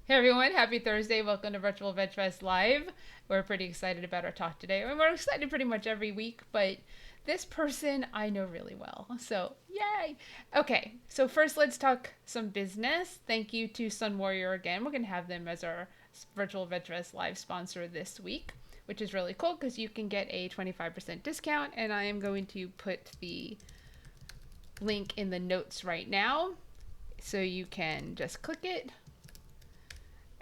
Hey everyone, happy Thursday. Welcome to Virtual Veg Fest Live. We're pretty excited about our talk today. And we're excited pretty much every week, but this person I know really well. So, yay! Okay, so first let's talk some business. Thank you to Sun Warrior again. We're going to have them as our Virtual Veg Fest Live sponsor this week, which is really cool because you can get a 25% discount. And I am going to put the link in the notes right now so you can just click it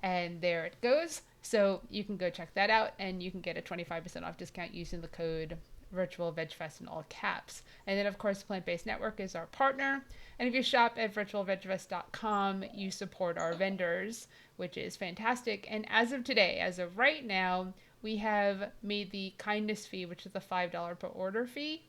and there it goes. So you can go check that out and you can get a 25% off discount using the code virtual vegfest in all caps. And then of course plant-based network is our partner, and if you shop at virtualvegfest.com you support our vendors, which is fantastic. And as of today, as of right now, we have made the kindness fee, which is the $5 per order fee,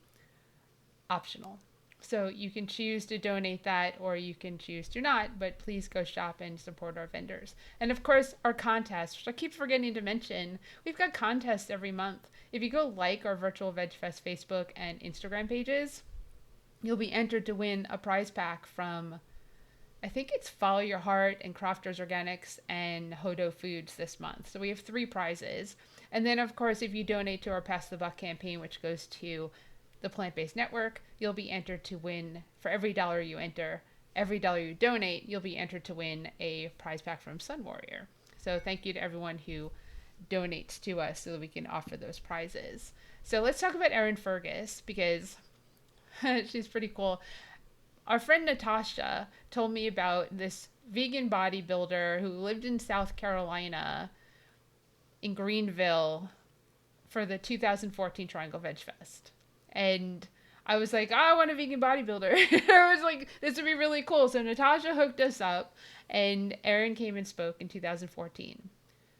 optional. So you can choose to donate that or you can choose to not, but please go shop and support our vendors. And of course, our contest, which I keep forgetting to mention, we've got contests every month. If you go like our Virtual Veg Fest Facebook and Instagram pages, you'll be entered to win a prize pack from, I think it's Follow Your Heart and Crofters Organics and Hodo Foods this month. So we have 3 prizes. And then of course, if you donate to our Pass the Buck campaign, which goes to the Plant-Based Network, you'll be entered to win, for every dollar you enter, every dollar you donate, you'll be entered to win a prize pack from Sun Warrior. So thank you to everyone who donates to us so that we can offer those prizes. So let's talk about Erin Fergus because she's pretty cool. Our friend Natasha told me about this vegan bodybuilder who lived in South Carolina in Greenville for the 2014 Triangle Veg Fest. And I was like, oh, I want a vegan bodybuilder. I was like, this would be really cool. So Natasha hooked us up, and Erin came and spoke in 2014.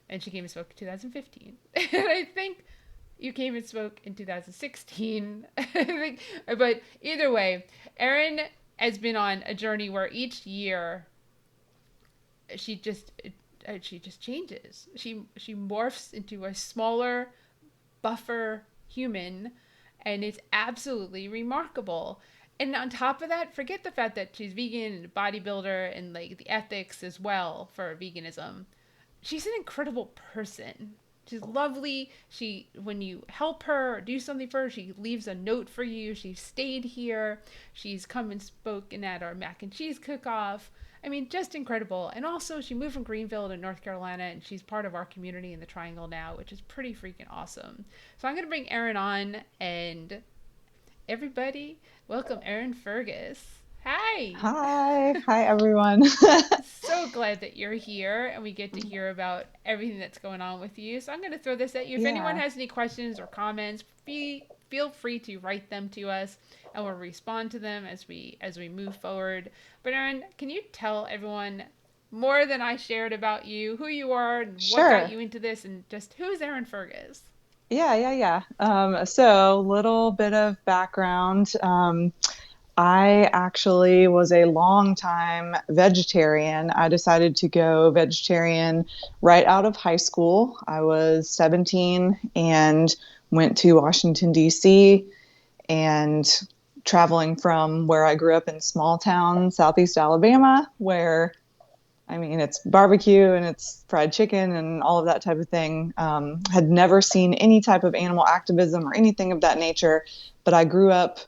And she came and spoke in 2015. And I think you came and spoke in 2016. But either way, Erin has been on a journey where each year she just changes. She morphs into a smaller, buffer human, and it's absolutely remarkable. And on top of that, forget the fact that she's vegan and a bodybuilder and like the ethics as well for veganism. She's an incredible person. She's lovely. When you help her or do something for her, she leaves a note for you. She's stayed here. She's come and spoken at our mac and cheese cook-off. I mean, just incredible. And also, she moved from Greenville to North Carolina, and she's part of our community in the Triangle now, which is pretty freaking awesome. So I'm going to bring Erin on, and everybody, welcome Erin Fergus. Hi! Hi everyone. So glad that you're here and we get to hear about everything that's going on with you. So I'm going to throw this at you. If anyone Yeah, has any questions or comments, feel free to write them to us and we'll respond to them as we move forward. But Erin, can you tell everyone more than I shared about you, who you are and what got sure. you into this, and just who's Erin Fergus? Yeah. So little bit of background. I actually was a long time vegetarian. I decided to go vegetarian right out of high school. I was 17 and went to Washington, D.C. and traveling from where I grew up in small town, Southeast Alabama, where it's barbecue and it's fried chicken and all of that type of thing. Had never seen any type of animal activism or anything of that nature, but I grew up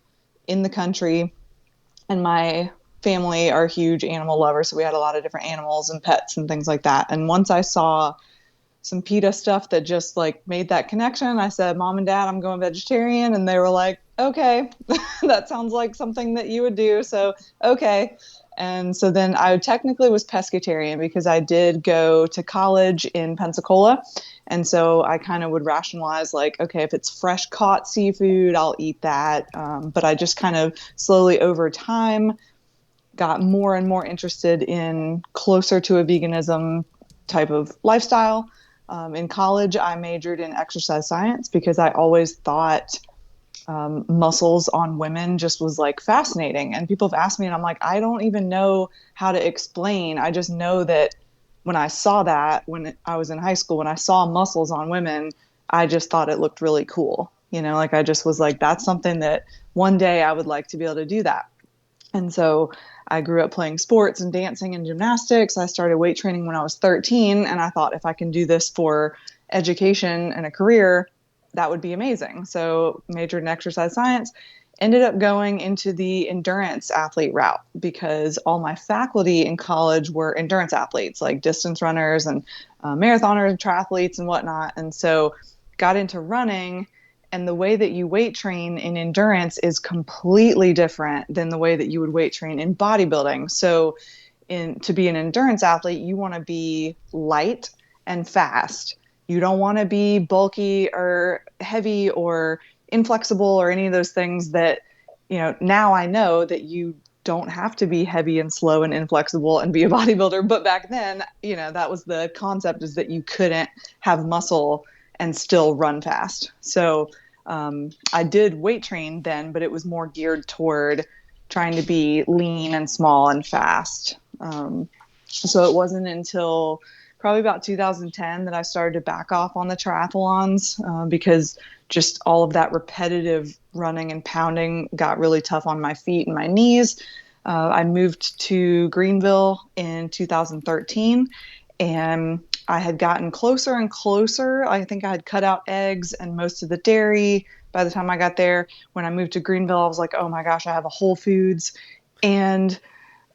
in the country, and my family are huge animal lovers. So we had a lot of different animals and pets and things like that. And once I saw some PETA stuff that just like made that connection, I said, Mom and Dad, I'm going vegetarian. And they were like, okay, that sounds like something that you would do. So, okay. And so then I technically was pescatarian because I did go to college in Pensacola. And so I kind of would rationalize, like, okay, if it's fresh caught seafood, I'll eat that. But I just kind of slowly over time got more and more interested in closer to a veganism type of lifestyle. In college, I majored in exercise science because I always thought muscles on women just was like fascinating. And people have asked me, and I'm like, I don't even know how to explain. I just know that when I saw that when I was in high school, when I saw muscles on women, I just thought it looked really cool. Like I just was like, that's something that one day I would like to be able to do that. And so I grew up playing sports and dancing and gymnastics. I started weight training when I was 13, and I thought if I can do this for education and a career, that would be amazing. So majored in exercise science, ended up going into the endurance athlete route because all my faculty in college were endurance athletes, like distance runners and marathoners, triathletes and whatnot. And so got into running, and the way that you weight train in endurance is completely different than the way that you would weight train in bodybuilding. So to be an endurance athlete, you want to be light and fast. You don't want to be bulky or heavy or inflexible or any of those things that, now I know that you don't have to be heavy and slow and inflexible and be a bodybuilder. But back then, that was the concept, is that you couldn't have muscle and still run fast. So I did weight train then, but it was more geared toward trying to be lean and small and fast. So it wasn't until probably about 2010 that I started to back off on the triathlons because just all of that repetitive running and pounding got really tough on my feet and my knees. I moved to Greenville in 2013, and I had gotten closer and closer. I think I had cut out eggs and most of the dairy by the time I got there. When I moved to Greenville, I was like, oh my gosh, I have a Whole Foods and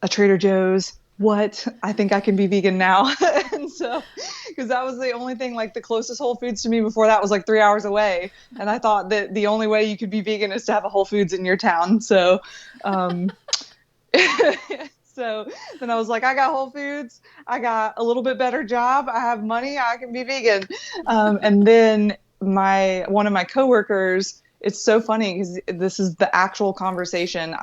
a Trader Joe's. What? I think I can be vegan now. And so, because that was the only thing, like the closest Whole Foods to me before that was like 3 hours away. And I thought that the only way you could be vegan is to have a Whole Foods in your town. So, so then I was like, I got Whole Foods, I got a little bit better job, I have money, I can be vegan. And then one of my coworkers, it's so funny because this is the actual conversation.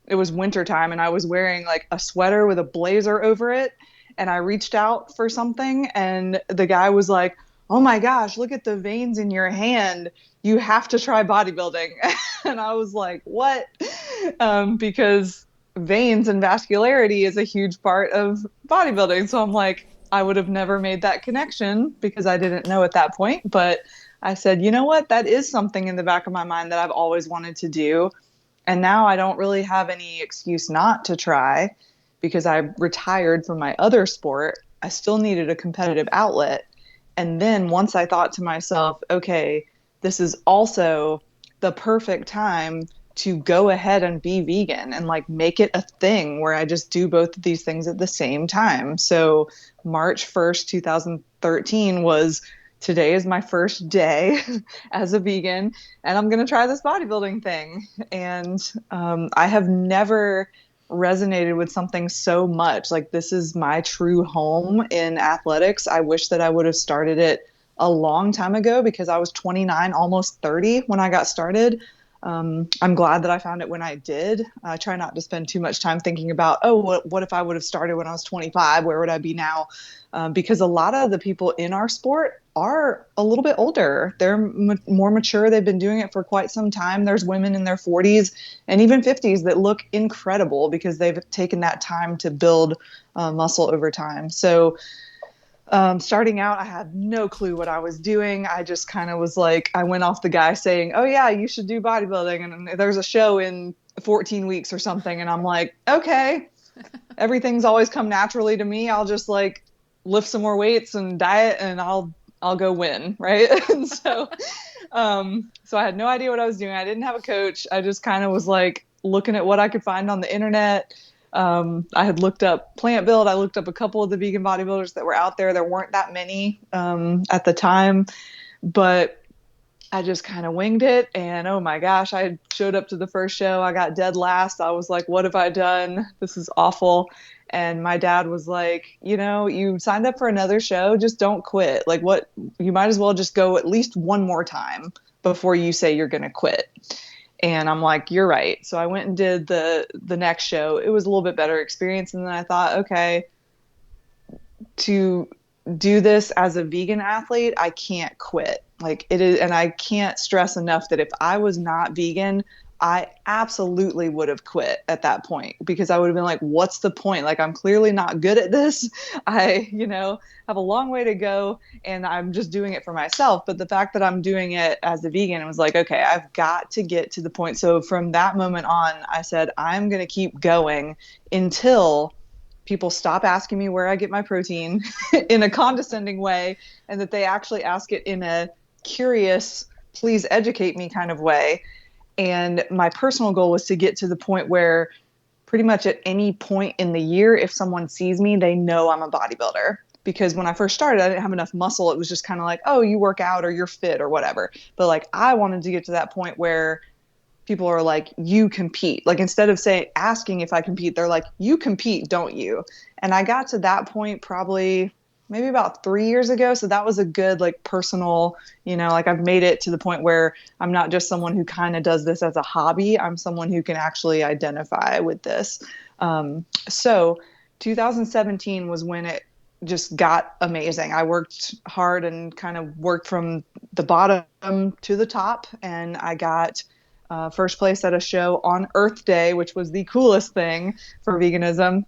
It was wintertime, and I was wearing like a sweater with a blazer over it. And I reached out for something, and the guy was like, oh my gosh, look at the veins in your hand. You have to try bodybuilding. And I was like, what? Because veins and vascularity is a huge part of bodybuilding. So I'm like, I would have never made that connection because I didn't know at that point. But I said, you know what? That is something in the back of my mind that I've always wanted to do. And now I don't really have any excuse not to try because I retired from my other sport. I still needed a competitive outlet. And then once I thought to myself, okay, this is also the perfect time to go ahead and be vegan and like make it a thing where I just do both of these things at the same time. So March 1st, 2013 today is my first day as a vegan, and I'm going to try this bodybuilding thing. And I have never resonated with something so much. Like, this is my true home in athletics. I wish that I would have started it a long time ago because I was 29, almost 30 when I got started. I'm glad that I found it when I did. I try not to spend too much time thinking about, oh, what if I would have started when I was 25? Where would I be now? Because a lot of the people in our sport are a little bit older. They're more mature. They've been doing it for quite some time. There's women in their 40s and even 50s that look incredible because they've taken that time to build muscle over time. So starting out, I had no clue what I was doing. I just kind of was like, I went off the guy saying, oh yeah, you should do bodybuilding. And there's a show in 14 weeks or something. And I'm like, okay, everything's always come naturally to me. I'll just like lift some more weights and diet and I'll go win. Right. And so I had no idea what I was doing. I didn't have a coach. I just kind of was like looking at what I could find on the internet. I had looked up Plant Build. I looked up a couple of the vegan bodybuilders that were out there. There weren't that many at the time, but I just kind of winged it. And oh my gosh, I showed up to the first show. I got dead last. I was like, what have I done? This is awful. And my dad was like, you signed up for another show. Just don't quit. Like, what? You might as well just go at least one more time before you say you're going to quit. And I'm like, you're right. So I went and did the next show. It was a little bit better experience. And then I thought, okay, to do this as a vegan athlete, I can't quit. Like, it is. And I can't stress enough that if I was not vegan, I absolutely would have quit at that point because I would have been like, what's the point? Like, I'm clearly not good at this. I, have a long way to go and I'm just doing it for myself. But the fact that I'm doing it as a vegan, it was like, okay, I've got to get to the point. So from that moment on, I said, I'm going to keep going until people stop asking me where I get my protein in a condescending way, and that they actually ask it in a curious, please educate me kind of way. And my personal goal was to get to the point where pretty much at any point in the year, if someone sees me, they know I'm a bodybuilder. Because when I first started, I didn't have enough muscle. It was just kind of like, oh, you work out or you're fit or whatever. But like, I wanted to get to that point where people are like, you compete. Like, instead of asking if I compete, they're like, you compete, don't you? And I got to that point probably maybe about 3 years ago. So that was a good, like, personal, like, I've made it to the point where I'm not just someone who kind of does this as a hobby. I'm someone who can actually identify with this. So 2017 was when it just got amazing. I worked hard and kind of worked from the bottom to the top, and I got first place at a show on Earth Day, which was the coolest thing for veganism,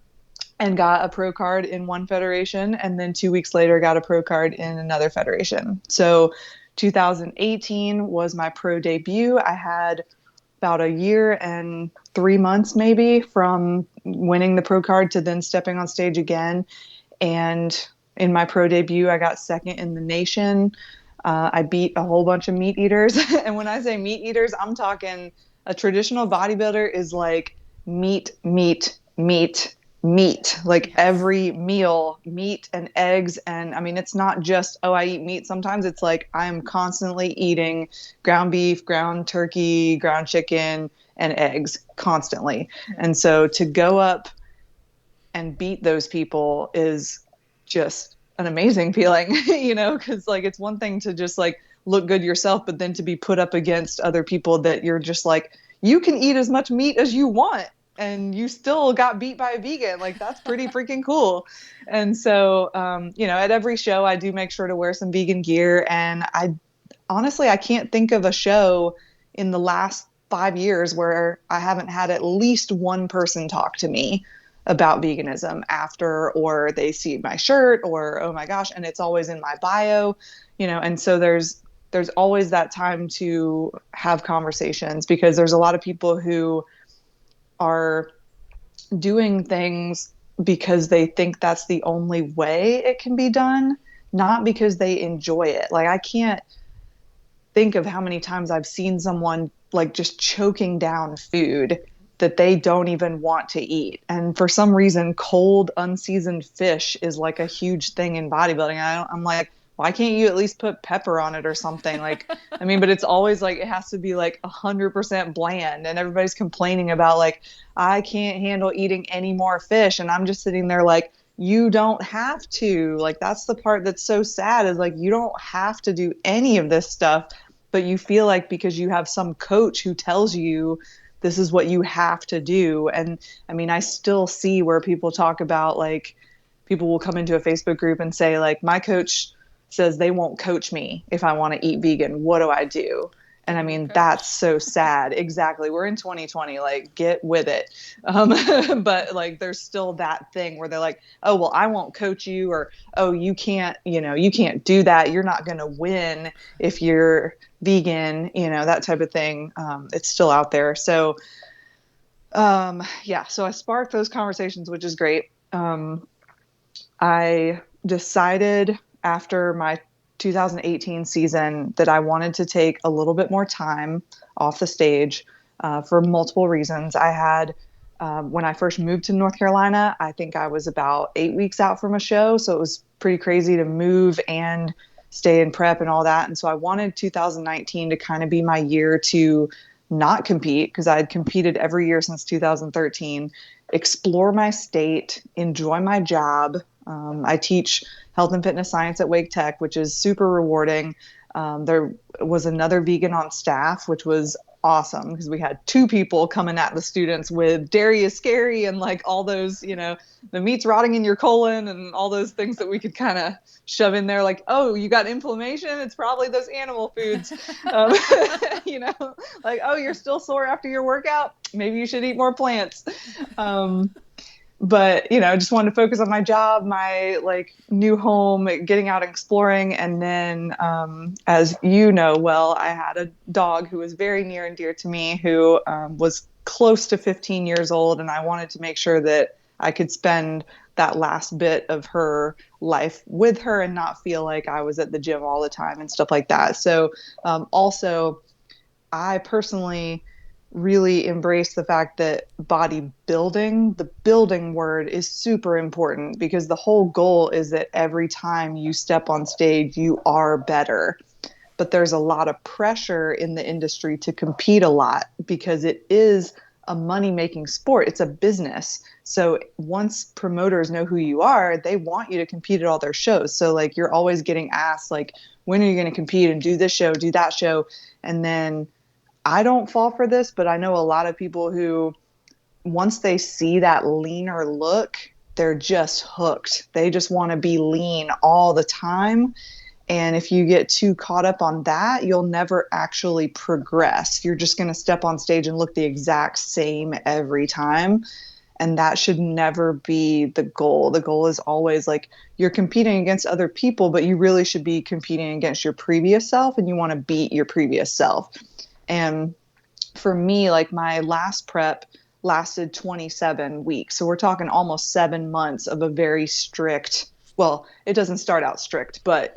and got a pro card in one federation. And then 2 weeks later, got a pro card in another federation. So 2018 was my pro debut. I had about a year and 3 months maybe from winning the pro card to then stepping on stage again. And in my pro debut, I got second in the nation. I beat a whole bunch of meat eaters. And when I say meat eaters, I'm talking a traditional bodybuilder is like meat, meat, meat, meat. Like every meal, meat and eggs. And I mean, it's not just, oh, I eat meat. Sometimes it's like I'm constantly eating ground beef, ground turkey, ground chicken, and eggs constantly. And so to go up and beat those people is just an amazing feeling, because like it's one thing to just like look good yourself, but then to be put up against other people that you're just like, you can eat as much meat as you want and you still got beat by a vegan. Like, that's pretty freaking cool. And so, at every show I do make sure to wear some vegan gear. And I can't think of a show in the last 5 years where I haven't had at least one person talk to me about veganism after, or they see my shirt, or, oh my gosh, and it's always in my bio, and so there's always that time to have conversations, because there's a lot of people who are doing things because they think that's the only way it can be done, not because they enjoy it. Like, I can't think of how many times I've seen someone like just choking down food that they don't even want to eat. And for some reason, cold, unseasoned fish is like a huge thing in bodybuilding. I'm like, why can't you at least put pepper on it or something? Like, I mean, but it's always like, it has to be like 100% bland. And everybody's complaining about like, I can't handle eating any more fish. And I'm just sitting there like, you don't have to. Like, that's the part that's so sad, is like, you don't have to do any of this stuff, but you feel like because you have some coach who tells you this is what you have to do. And I mean, I still see where people talk about, like, people will come into a Facebook group and say like, my coach says they won't coach me if I want to eat vegan. What do I do? And I mean, that's so sad. Exactly. We're in 2020, like, get with it. But like, there's still that thing where they're like, oh, well, I won't coach you, or, oh, you can't do that. You're not going to win if you're vegan, that type of thing. It's still out there. So, so I sparked those conversations, which is great. I decided after my 2018 season that I wanted to take a little bit more time off the stage for multiple reasons. I had, when I first moved to North Carolina, I think I was about 8 weeks out from a show. So it was pretty crazy to move and stay in prep and all that. And so I wanted 2019 to kind of be my year to not compete, because I had competed every year since 2013, explore my state, enjoy my job. I teach health and fitness science at Wake Tech, which is super rewarding. There was another vegan on staff, which was awesome because we had two people coming at the students with dairy is scary and like all those, the meat's rotting in your colon and all those things that we could kind of shove in there. Like, oh, you got inflammation. It's probably those animal foods, you know, like, oh, you're still sore after your workout. Maybe you should eat more plants. But, I just wanted to focus on my job, my like new home, getting out and exploring. And then, as you know, well, I had a dog who was very near and dear to me, who was close to 15 years old. And I wanted to make sure that I could spend that last bit of her life with her and not feel like I was at the gym all the time and stuff like that. So also, I personally really embrace the fact that bodybuilding, the building word, is super important because the whole goal is that every time you step on stage, you are better. But there's a lot of pressure in the industry to compete a lot because it is a money-making sport. It's a business. So once promoters know who you are, they want you to compete at all their shows. So like you're always getting asked, like, when are you going to compete and do this show, do that show? And then I don't fall for this, but I know a lot of people who, once they see that leaner look, they're just hooked. They just want to be lean all the time. And if you get too caught up on that, you'll never actually progress. You're just going to step on stage and look the exact same every time. And that should never be the goal. The goal is always like you're competing against other people, but you really should be competing against your previous self, and you want to beat your previous self. And for me, like my last prep lasted 27 weeks. So we're talking almost 7 months of a very strict, well, it doesn't start out strict, but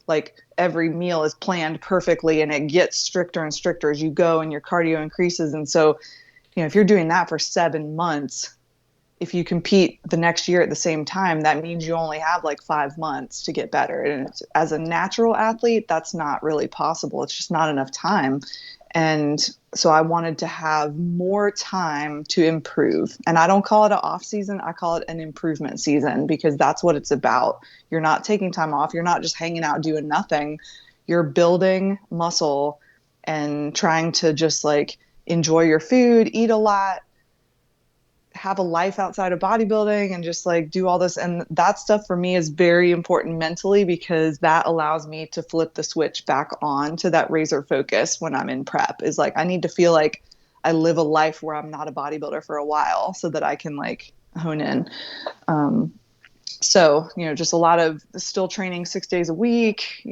like every meal is planned perfectly and it gets stricter and stricter as you go and your cardio increases. And so, if you're doing that for 7 months, if you compete the next year at the same time, that means you only have like 5 months to get better. And as a natural athlete, that's not really possible. It's just not enough time. And so I wanted to have more time to improve. And I don't call it an off season. I call it an improvement season because that's what it's about. You're not taking time off. You're not just hanging out doing nothing. You're building muscle and trying to just like enjoy your food, eat a lot, have a life outside of bodybuilding, and just like do all this. And that stuff for me is very important mentally because that allows me to flip the switch back on to that razor focus when I'm in prep. Is like I need to feel like I live a life where I'm not a bodybuilder for a while so that I can like hone in. So just a lot of still training 6 days a week,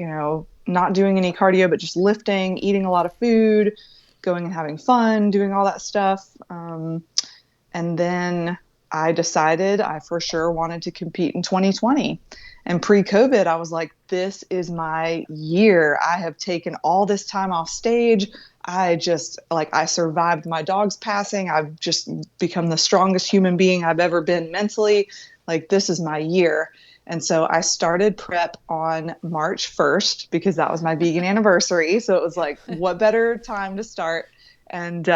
not doing any cardio but just lifting, eating a lot of food, going and having fun, doing all that stuff. And then I decided I for sure wanted to compete in 2020. And pre-COVID, I was like, this is my year. I have taken all this time off stage. I survived my dog's passing. I've just become the strongest human being I've ever been mentally. Like, this is my year. And so I started prep on March 1st because that was my vegan anniversary. So it was like, what better time to start? And,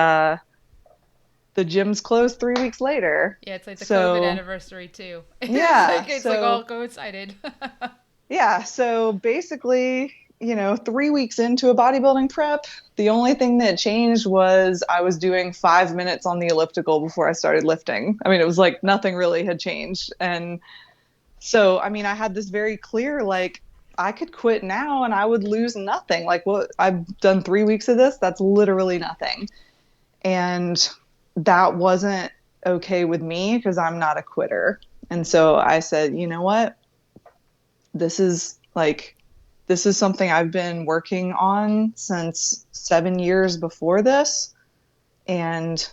the gym's closed 3 weeks later. Yeah, it's like the COVID anniversary too. Yeah. It's like all coincided. Yeah. So basically, 3 weeks into a bodybuilding prep, the only thing that changed was I was doing 5 minutes on the elliptical before I started lifting. I mean, it was like nothing really had changed. And so, I mean, I had this very clear, like, I could quit now and I would lose nothing. Like, what I've done 3 weeks of this, that's literally nothing. And that wasn't okay with me because I'm not a quitter. And so I said, you know what? This is something I've been working on since 7 years before this. And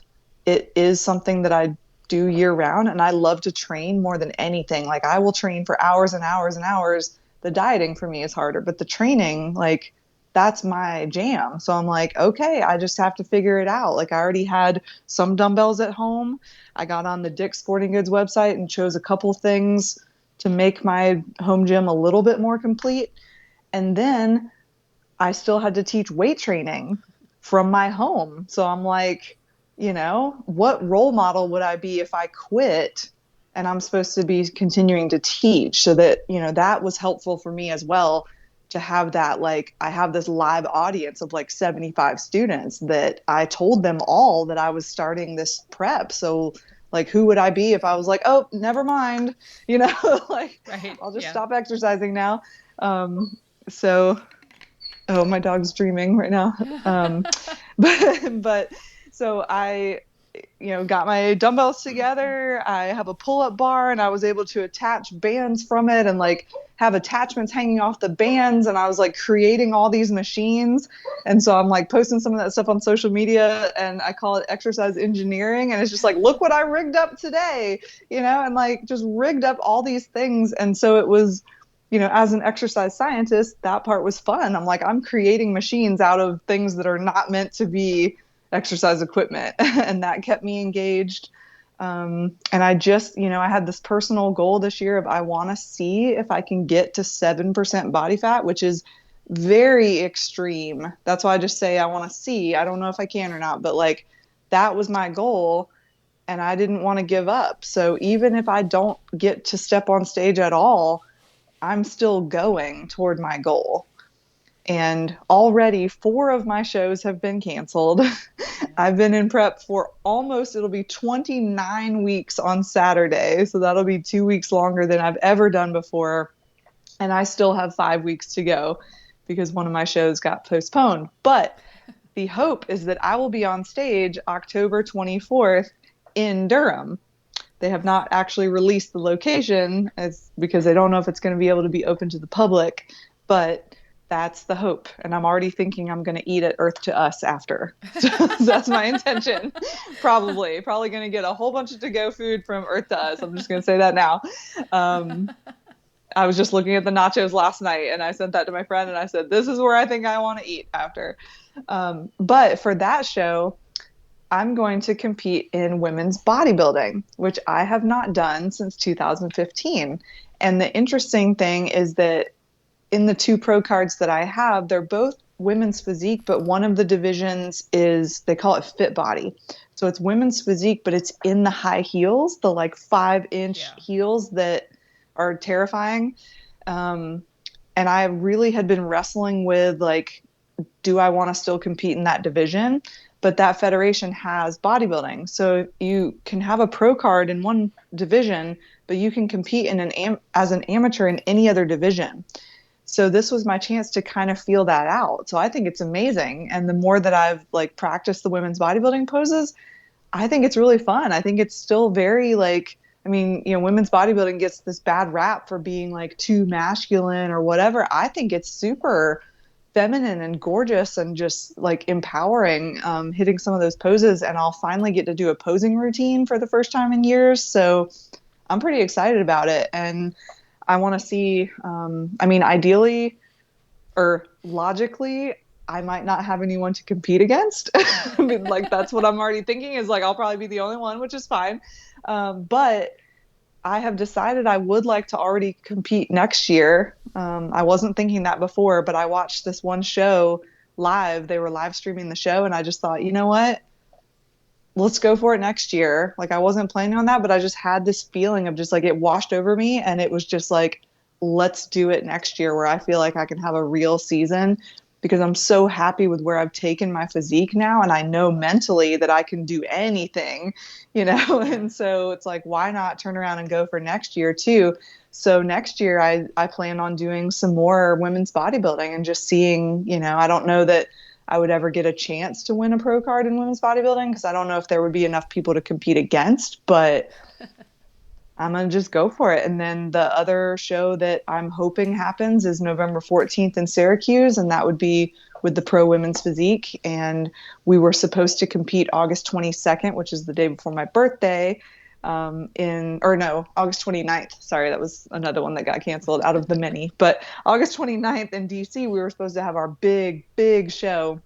it is something that I do year round. And I love to train more than anything. Like, I will train for hours and hours and hours. The dieting for me is harder, but the training, like, that's my jam. So I'm like, okay, I just have to figure it out. Like, I already had some dumbbells at home. I got on the Dick's Sporting Goods website and chose a couple things to make my home gym a little bit more complete. And then I still had to teach weight training from my home. So I'm like, what role model would I be if I quit and I'm supposed to be continuing to teach? So that, that was helpful for me as well, to have that, like, I have this live audience of like 75 students that I told them all that I was starting this prep. So like, who would I be if I was like, oh, never mind, you know, like Right. I'll just Yeah. stop exercising now. So, oh, my dog's dreaming right now. But so I, got my dumbbells together. I have a pull-up bar, and I was able to attach bands from it and like have attachments hanging off the bands. And I was like creating all these machines. And so I'm like posting some of that stuff on social media, and I call it exercise engineering. And it's just like, look what I rigged up today, and like just rigged up all these things. And so it was, as an exercise scientist, that part was fun. I'm like, I'm creating machines out of things that are not meant to be exercise equipment. And that kept me engaged. And I just, I had this personal goal this year of I want to see if I can get to 7% body fat, which is very extreme. That's why I just say I want to see. I don't know if I can or not, but like that was my goal, and I didn't want to give up. So even if I don't get to step on stage at all, I'm still going toward my goal. And already 4 of my shows have been canceled. I've been in prep for it'll be 29 weeks on Saturday. So that'll be 2 weeks longer than I've ever done before. And I still have 5 weeks to go because one of my shows got postponed. But the hope is that I will be on stage October 24th in Durham. They have not actually released the location because they don't know if it's going to be able to be open to the public. But that's the hope. And I'm already thinking I'm going to eat at Earth to Us after. So that's my intention. Probably going to get a whole bunch of to-go food from Earth to Us. I'm just going to say that now. I was just looking at the nachos last night, and I sent that to my friend, and I said, this is where I think I want to eat after. But for that show, I'm going to compete in women's bodybuilding, which I have not done since 2015. And the interesting thing is that in the 2 pro cards that I have, they're both women's physique, but one of the divisions they call it fit body. So it's women's physique, but it's in the high heels, the like 5-inch heels that are terrifying. And I really had been wrestling with like, do I want to still compete in that division? But that federation has bodybuilding. So you can have a pro card in one division, but you can compete as an amateur in any other division. So this was my chance to kind of feel that out. So I think it's amazing. And the more that I've like practiced the women's bodybuilding poses, I think it's really fun. I think it's still very like, I mean, women's bodybuilding gets this bad rap for being like too masculine or whatever. I think it's super feminine and gorgeous and just like empowering, hitting some of those poses. And I'll finally get to do a posing routine for the first time in years. So I'm pretty excited about it. And I want to see, ideally or logically, I might not have anyone to compete against. I mean, like, that's what I'm already thinking is like, I'll probably be the only one, which is fine. But I have decided I would like to already compete next year. I wasn't thinking that before, but I watched this one show live. They were live streaming the show, and I just thought, you know what? Let's go for it next year. Like, I wasn't planning on that, but I just had this feeling of just like it washed over me, and it was just like, let's do it next year where I feel like I can have a real season, because I'm so happy with where I've taken my physique now. And I know mentally that I can do anything, and so it's like, why not turn around and go for next year too? So next year I plan on doing some more women's bodybuilding and just seeing, I don't know that I would ever get a chance to win a pro card in women's bodybuilding because I don't know if there would be enough people to compete against, but I'm going to just go for it. And then the other show that I'm hoping happens is November 14th in Syracuse, and that would be with the pro women's physique. And we were supposed to compete August 22nd, which is the day before my birthday, August 29th. Sorry, that was another one that got canceled out of the many. But August 29th in DC, we were supposed to have our big, big show.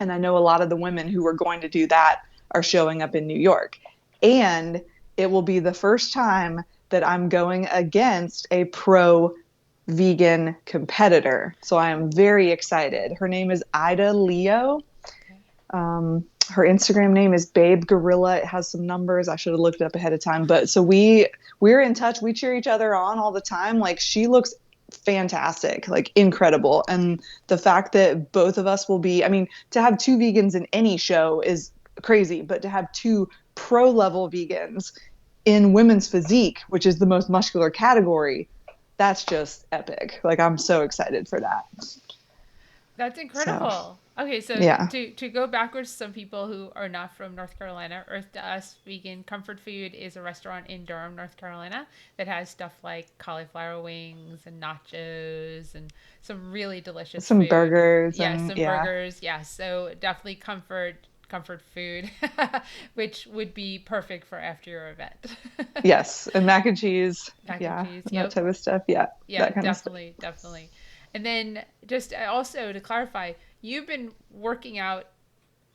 And I know a lot of the women who were going to do that are showing up in New York. And it will be the first time that I'm going against a pro vegan competitor. So I am very excited. Her name is Ida Leo. Her Instagram name is Babe Gorilla. It has some numbers. I should have looked it up ahead of time. But so we're in touch. We cheer each other on all the time. Like, she looks fantastic, like incredible. And the fact that both of us will be, I mean, to have two vegans in any show is crazy, but to have two pro level vegans in women's physique, which is the most muscular category, that's just epic. Like, I'm so excited for that. That's So, incredible. Okay, so yeah. to go backwards, some people who are not from North Carolina, Earth to Us Vegan Comfort Food is a restaurant in Durham, North Carolina, that has stuff like cauliflower wings and nachos and some really delicious Some food. burgers Yeah, and some yeah. burgers. Yeah, so definitely comfort food, which would be perfect for after your event. Yes. And mac and cheese. Mac and Yeah. cheese. That Yep. type of stuff. Yeah. Yeah, That kind of stuff. definitely, definitely. And then just also to clarify, you've been working out.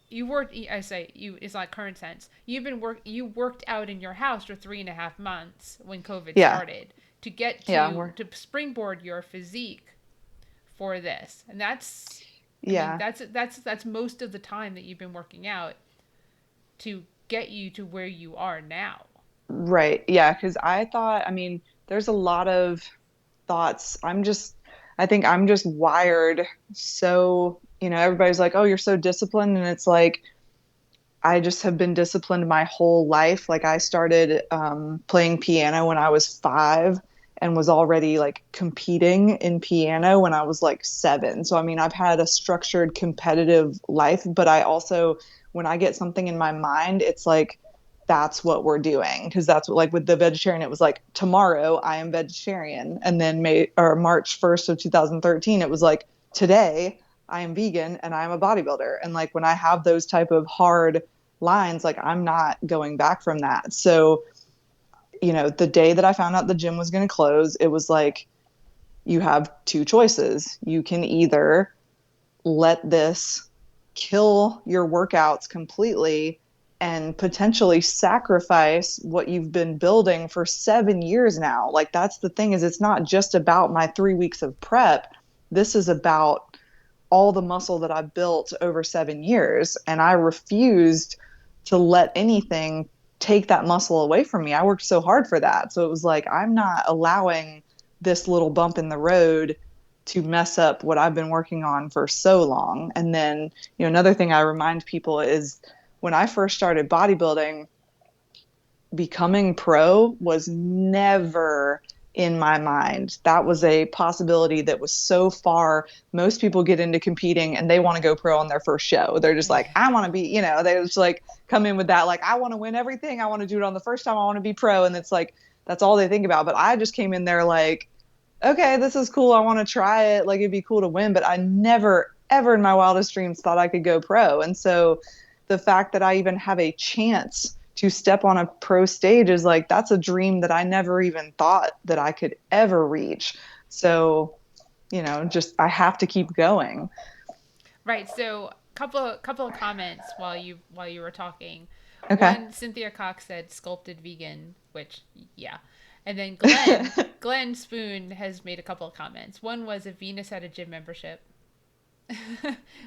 You worked. I say you. It's not current tense. You worked out in your house for 3.5 months when COVID Yeah. started to get Yeah. to springboard your physique for this. And that's. I mean, Yeah. that's most of the time that you've been working out to get you to where you are now. Right. Yeah. Cause I thought, I mean, there's a lot of thoughts. I think I'm just wired so, everybody's like, oh, you're so disciplined. And it's like, I just have been disciplined my whole life. Like I started playing piano when I was 5 and was already like competing in piano when I was like 7. So, I mean, I've had a structured competitive life, but I also, when I get something in my mind, it's like, that's what we're doing. Cause that's what, like with the vegetarian, it was like, tomorrow I am vegetarian. And then March 1st of 2013, it was like, today I am vegan and I am a bodybuilder. And like, when I have those type of hard lines, like I'm not going back from that. So, the day that I found out the gym was going to close, it was like, you have two choices. You can either let this kill your workouts completely and potentially sacrifice what you've been building for 7 years now. Like that's the thing, is it's not just about my 3 weeks of prep. This is about all the muscle that I built over 7 years. And I refused to let anything take that muscle away from me. I worked so hard for that. So it was like, I'm not allowing this little bump in the road to mess up what I've been working on for so long. And then, another thing I remind people is when I first started bodybuilding, becoming pro was never in my mind. That was a possibility that was so far. Most people get into competing and they want to go pro on their first show. They're just like, I want to be, they just like come in with that, like, I want to win everything. I want to do it on the first time. I want to be pro. And it's like, that's all they think about. But I just came in there like, okay, this is cool. I want to try it. Like, it'd be cool to win. But I never, ever in my wildest dreams thought I could go pro. And so the fact that I even have a chance to step on a pro stage is like, that's a dream that I never even thought that I could ever reach. So, just I have to keep going. Right. So couple of comments while you were talking. Okay. One, Cynthia Cox said sculpted vegan, which yeah. And then Glenn Spoon has made a couple of comments. One was if Venus had a gym membership,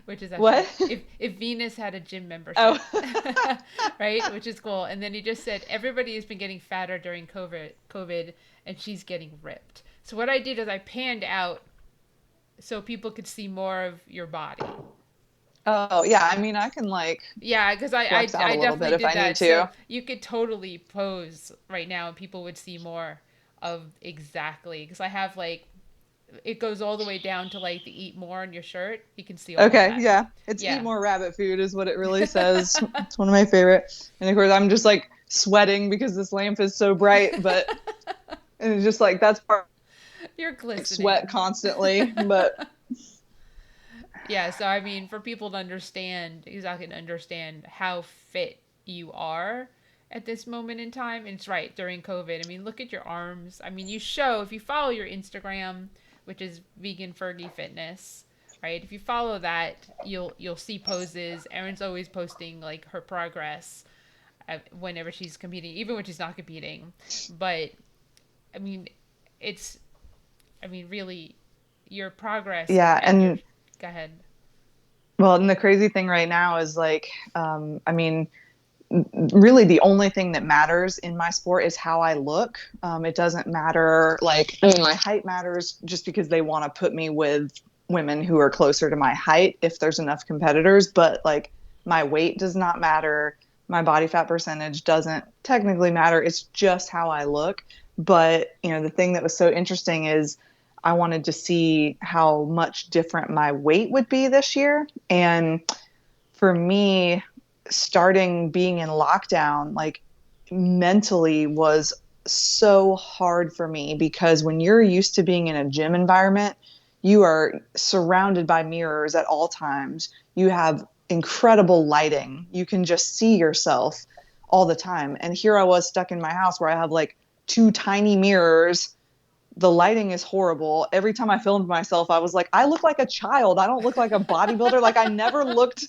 which is actually What? if Venus had a gym Oh. membership, right? Which is cool. And then he just said everybody has been getting fatter during COVID, and she's getting ripped. So what I did is I panned out so people could see more of your body. Oh, yeah. I mean, I can like Yeah, because flex out a I little bit definitely if did I need that. So to. you could totally pose right now and people would see more of exactly. Because I have like, it goes all the way down to like the eat more on your shirt. You can see all of Okay, that. yeah. It's eat Yeah. more rabbit food is what it really says. It's one of my favorite. And of course, I'm just like sweating because this lamp is so bright, but and it's just like that's part You're like sweat glistening. constantly. But Yeah, so I mean, for people to understand, exactly to understand how fit you are at this moment in time, and it's right during COVID. I mean, look at your arms. I mean, you show if you follow your Instagram, which is Vegan Fergie Fitness, right? If you follow that, you'll see poses. Erin's always posting like her progress whenever she's competing, even when she's not competing. But I mean, it's I mean, really, your progress yeah, and your and go ahead. well, and the crazy thing right now is like, I mean, really the only thing that matters in my sport is how I look. It doesn't matter. Like, I mean, my height matters just because they want to put me with women who are closer to my height if there's enough competitors. But like, my weight does not matter. My body fat percentage doesn't technically matter. It's just how I look. But, you know, the thing that was so interesting is I wanted to see how much different my weight would be this year. And for me, starting being in lockdown, like mentally was so hard for me because when you're used to being in a gym environment, you are surrounded by mirrors at all times. You have incredible lighting. You can just see yourself all the time. And here I was stuck in my house where I have like two tiny mirrors. The lighting is horrible. Every time I filmed myself, I was like, I look like a child. I don't look like a bodybuilder. Like I never looked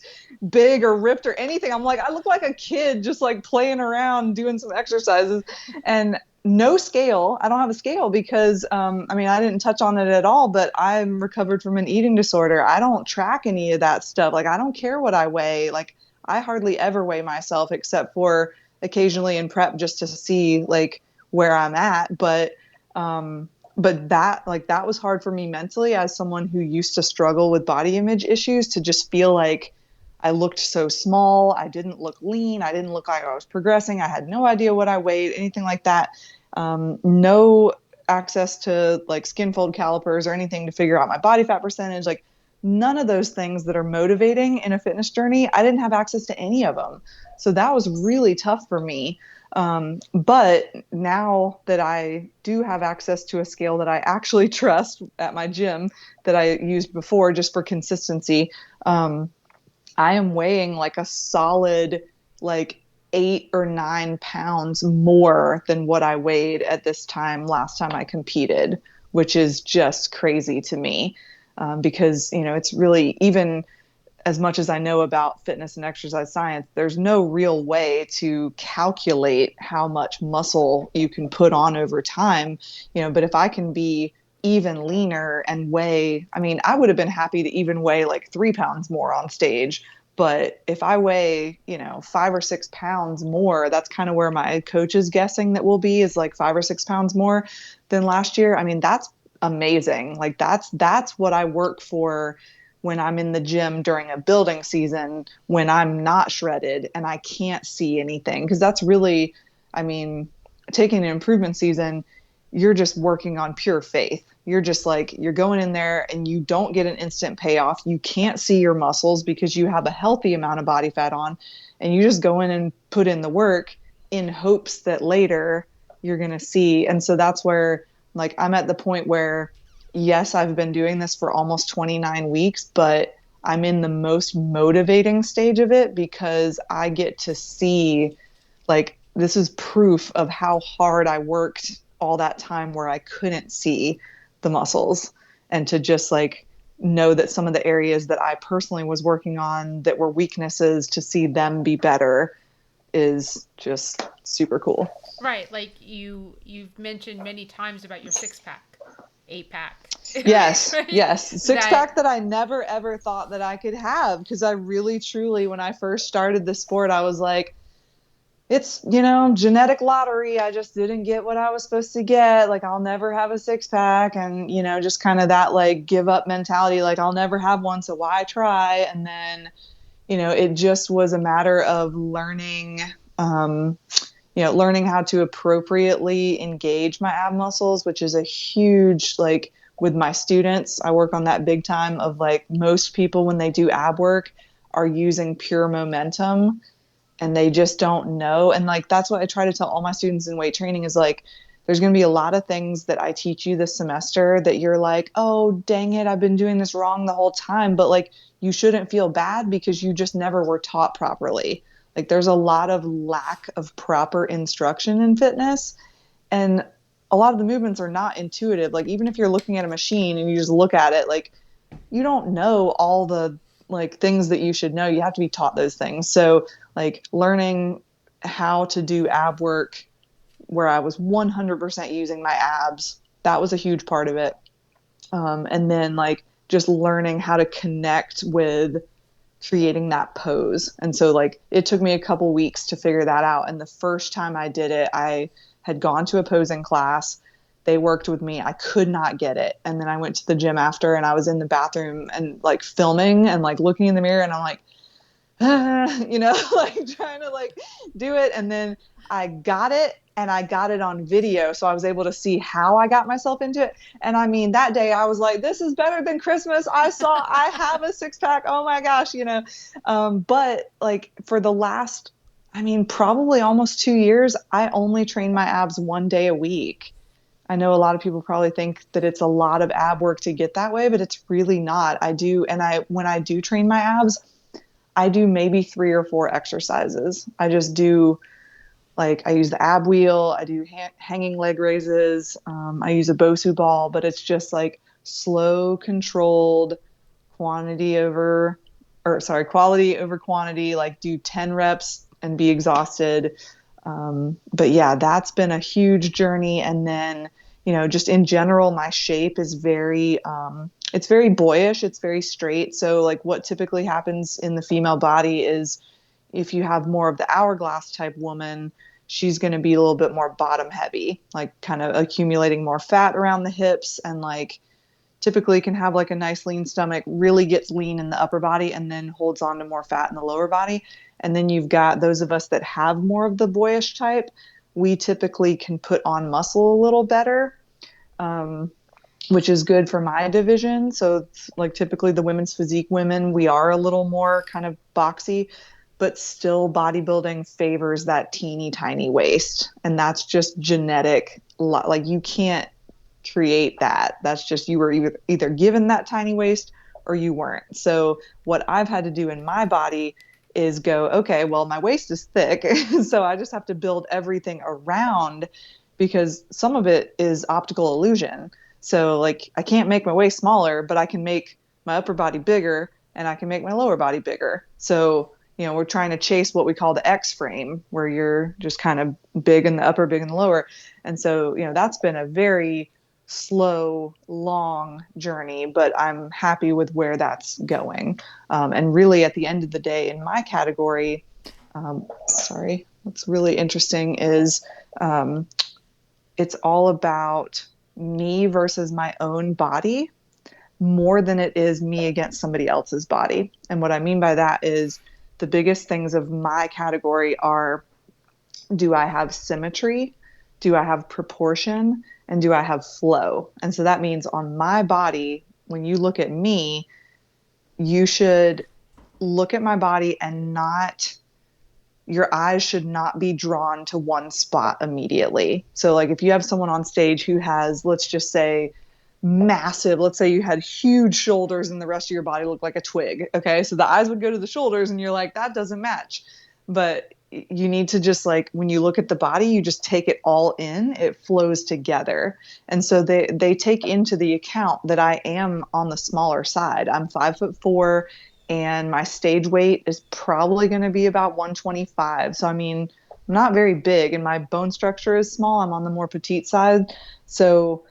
big or ripped or anything. I'm like, I look like a kid just like playing around, doing some exercises and no scale. I don't have a scale because, I mean, I didn't touch on it at all, but I'm recovered from an eating disorder. I don't track any of that stuff. Like, I don't care what I weigh. Like, I hardly ever weigh myself except for occasionally in prep just to see like where I'm at. But that was hard for me mentally as someone who used to struggle with body image issues to just feel like I looked so small. I didn't look lean. I didn't look like I was progressing. I had no idea what I weighed, anything like that. No access to like skin fold calipers or anything to figure out my body fat percentage. Like none of those things that are motivating in a fitness journey. I didn't have access to any of them. So that was really tough for me. But now that I do have access to a scale that I actually trust at my gym that I used before just for consistency, I am weighing like a solid, like 8 or 9 pounds more than what I weighed at this time last time I competed, which is just crazy to me. Because, you know, it's really, even as much as I know about fitness and exercise science, there's no real way to calculate how much muscle you can put on over time, you know, but if I can be even leaner and weigh, I mean, I would have been happy to even weigh like 3 pounds more on stage. But if I weigh, you know, 5 or 6 pounds more, that's kind of where my coach is guessing that we'll be, is like 5 or 6 pounds more than last year. I mean, that's amazing. Like that's what I work for when I'm in the gym during a building season, when I'm not shredded and I can't see anything. Because that's really, I mean, taking an improvement season, you're just working on pure faith. You're just like, you're going in there and you don't get an instant payoff. You can't see your muscles because you have a healthy amount of body fat on, and you just go in and put in the work in hopes that later you're going to see. And so that's where, like, I'm at the point where, yes, I've been doing this for almost 29 weeks, but I'm in the most motivating stage of it because I get to see, like, this is proof of how hard I worked all that time where I couldn't see the muscles, and to just like know that some of the areas that I personally was working on that were weaknesses, to see them be better is just super cool. Right. Like you've mentioned many times about your 6-pack, 8-pack. Yes. Right? Yes. 6-pack that I never, ever thought that I could have. Because I really, truly, when I first started the sport, I was like, it's, you know, genetic lottery. I just didn't get what I was supposed to get. Like, I'll never have a 6-pack. And, you know, just kind of that like give up mentality. Like, I'll never have one, so why try? And then, you know, it just was a matter of learning, learning how to appropriately engage my ab muscles, which is a huge, like, with my students, I work on that big time of like, most people when they do ab work are using pure momentum and they just don't know. And like, that's what I try to tell all my students in weight training is like, there's going to be a lot of things that I teach you this semester that you're like, oh, dang it, I've been doing this wrong the whole time. But like, you shouldn't feel bad because you just never were taught properly. Like, there's a lot of lack of proper instruction in fitness. And a lot of the movements are not intuitive. Like, even if you're looking at a machine and you just look at it, like, you don't know all the like things that you should know. You have to be taught those things. So like, learning how to do ab work where I was 100% using my abs, that was a huge part of it. And then like just learning how to connect with creating that pose. And so like it took me a couple weeks to figure that out. And the first time I did it, I had gone to a posing class. They worked with me. I could not get it. And then I went to the gym after, and I was in the bathroom and like filming and like looking in the mirror, and I'm like, like trying to like do it. And then I got it, and I got it on video. So I was able to see how I got myself into it. And I mean, that day I was like, this is better than Christmas. I have a six pack. Oh my gosh. But like for the last, I mean, probably almost 2 years, I only train my abs 1 day a week. I know a lot of people probably think that it's a lot of ab work to get that way, but it's really not. When I do train my abs, I do maybe 3 or 4 exercises. I just do like, I use the ab wheel, I do hanging leg raises, I use a Bosu ball, but it's just like slow, controlled quality over quantity, like do 10 reps and be exhausted. But yeah, that's been a huge journey. And then, just in general, my shape is it's very boyish. It's very straight. So like what typically happens in the female body is if you have more of the hourglass type woman, she's going to be a little bit more bottom heavy, like kind of accumulating more fat around the hips, and like typically can have like a nice lean stomach, really gets lean in the upper body and then holds on to more fat in the lower body. And then you've got those of us that have more of the boyish type. We typically can put on muscle a little better, which is good for my division. So like typically the women's physique women, we are a little more kind of boxy, but still bodybuilding favors that teeny tiny waist. And that's just genetic. Like you can't create that. That's just, you were either given that tiny waist or you weren't. So what I've had to do in my body is go, okay, well, my waist is thick. So I just have to build everything around, because some of it is optical illusion. So like I can't make my waist smaller, but I can make my upper body bigger and I can make my lower body bigger. So, we're trying to chase what we call the X frame, where you're just kind of big in the upper, big in the lower. And so, that's been a very slow, long journey, but I'm happy with where that's going. And really at the end of the day, in my category, what's really interesting is it's all about me versus my own body more than it is me against somebody else's body. And what I mean by that is the biggest things of my category are, do I have symmetry? Do I have proportion? And do I have flow? And so that means on my body, when you look at me, you should look at my body and your eyes should not be drawn to one spot immediately. So like if you have someone on stage who has, let's just say, let's say you had huge shoulders and the rest of your body looked like a twig. Okay. So the eyes would go to the shoulders and you're like, that doesn't match. But you need to just like, when you look at the body, you just take it all in, it flows together. And so they take into the account that I am on the smaller side. I'm 5'4", and my stage weight is probably going to be about 125. So, I mean, I'm not very big and my bone structure is small. I'm on the more petite side. So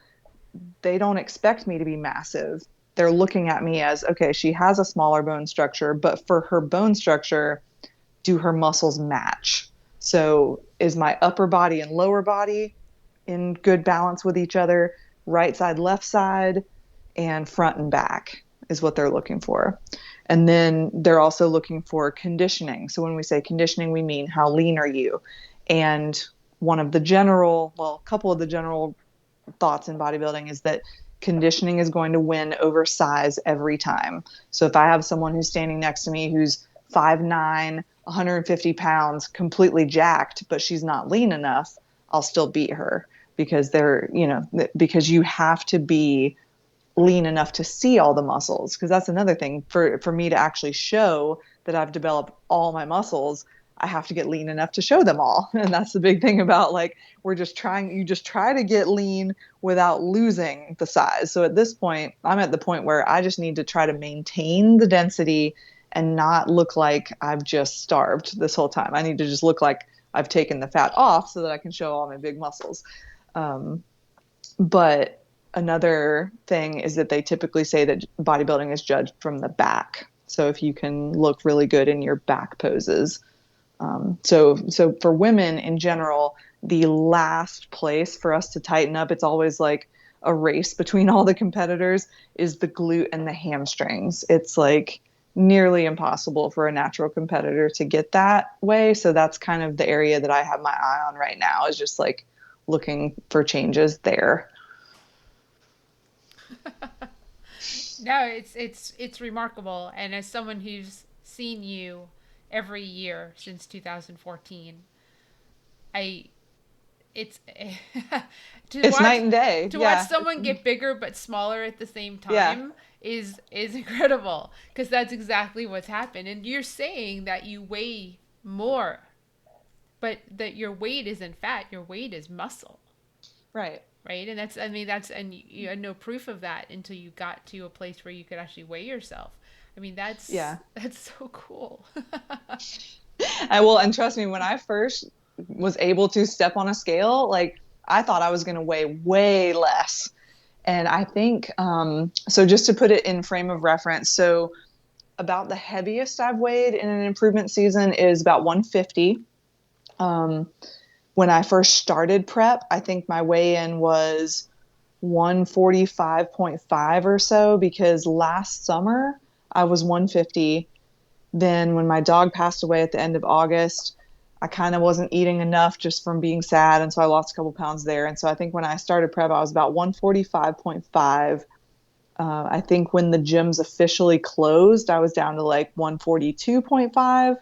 they don't expect me to be massive. They're looking at me as, okay, she has a smaller bone structure, but for her bone structure, do her muscles match? So is my upper body and lower body in good balance with each other? Right side, left side, and front and back is what they're looking for. And then they're also looking for conditioning. So when we say conditioning, we mean how lean are you? And a couple of the general thoughts in bodybuilding is that conditioning is going to win over size every time. So if I have someone who's standing next to me who's 5'9", 150 pounds, completely jacked, but she's not lean enough, I'll still beat her, because because you have to be lean enough to see all the muscles. Because that's another thing, for me to actually show that I've developed all my muscles, I have to get lean enough to show them all. And that's the big thing about like, you just try to get lean without losing the size. So at this point, I'm at the point where I just need to try to maintain the density and not look like I've just starved this whole time. I need to just look like I've taken the fat off so that I can show all my big muscles. But another thing is that they typically say that bodybuilding is judged from the back. So if you can look really good in your back poses. So for women in general, the last place for us to tighten up, it's always like a race between all the competitors, is the glute and the hamstrings. It's like nearly impossible for a natural competitor to get that way. So that's kind of the area that I have my eye on right now, is just like looking for changes there. No, it's remarkable. And as someone who's seen you every year since 2014, I it's to It's watch night and day. to watch Yeah. someone get bigger but smaller at the same Yeah. time is incredible, because that's exactly what's happened. And you're saying that you weigh more, but that your weight isn't fat, your weight is muscle. Right. Right? And that's, I mean, that's, and you had no proof of that until you got to a place where you could actually weigh yourself. I mean, Yeah. that's so cool. And trust me, when I first was able to step on a scale, like I thought I was going to weigh way less. And I think, so just to put it in frame of reference, so about the heaviest I've weighed in an improvement season is about 150. When I first started prep, I think my weigh-in was 145.5 or so, because last summer I was 150. Then when my dog passed away at the end of August, I kind of wasn't eating enough just from being sad. And so I lost a couple pounds there. And so I think when I started prep, I was about 145.5. I think when the gyms officially closed, I was down to like 142.5.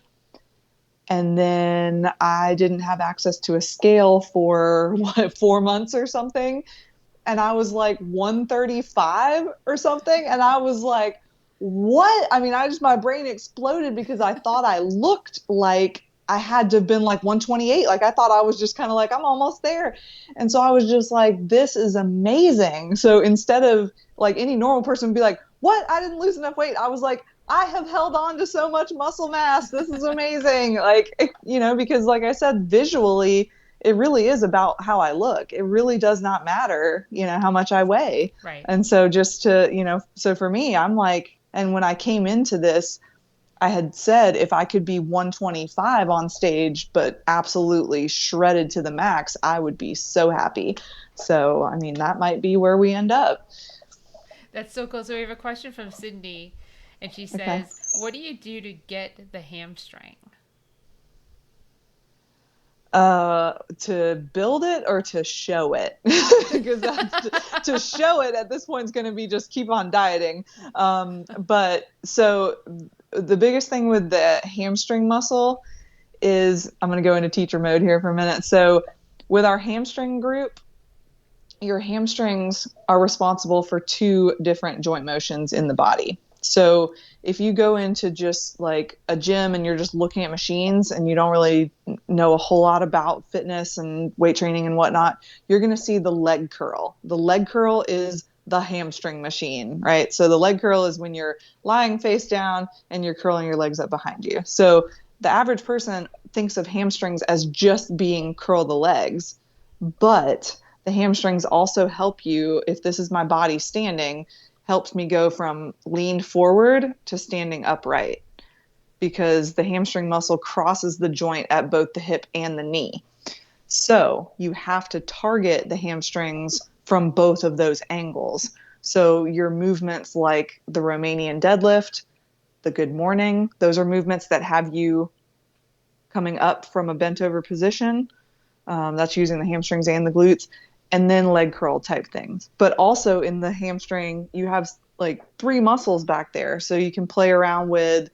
And then I didn't have access to a scale for 4 months or something. And I was like 135 or something. And I was like, what? I mean, my brain exploded, because I thought I looked like I had to have been like 128. Like I thought I was just kind of like, I'm almost there. And so I was just like, this is amazing. So instead of like any normal person would be like, what? I didn't lose enough weight. I was like, I have held on to so much muscle mass. This is amazing. Like, because like I said, visually, it really is about how I look. It really does not matter, how much I weigh. Right. And so just to, so for me, I'm like, and when I came into this, I had said if I could be 125 on stage, but absolutely shredded to the max, I would be so happy. So, I mean, that might be where we end up. That's so cool. So we have a question from Sydney, and she says, Okay. what do you do to get the hamstring? To build it or to show it? Because to show it at this point is going to be just keep on dieting. But so the biggest thing with the hamstring muscle is, I'm going to go into teacher mode here for a minute. So with our hamstring group, your hamstrings are responsible for 2 different joint motions in the body. So if you go into just like a gym and you're just looking at machines and you don't really know a whole lot about fitness and weight training and whatnot, you're going to see the leg curl. The leg curl is the hamstring machine, right? So the leg curl is when you're lying face down and you're curling your legs up behind you. So the average person thinks of hamstrings as just being curl the legs, but the hamstrings also help you, if this is my body standing, helps me go from leaned forward to standing upright, because the hamstring muscle crosses the joint at both the hip and the knee. So you have to target the hamstrings from both of those angles. So your movements like the Romanian deadlift, the good morning, those are movements that have you coming up from a bent over position. That's using the hamstrings and the glutes. And then leg curl type things. But also in the hamstring, you have like 3 muscles back there. So you can play around with,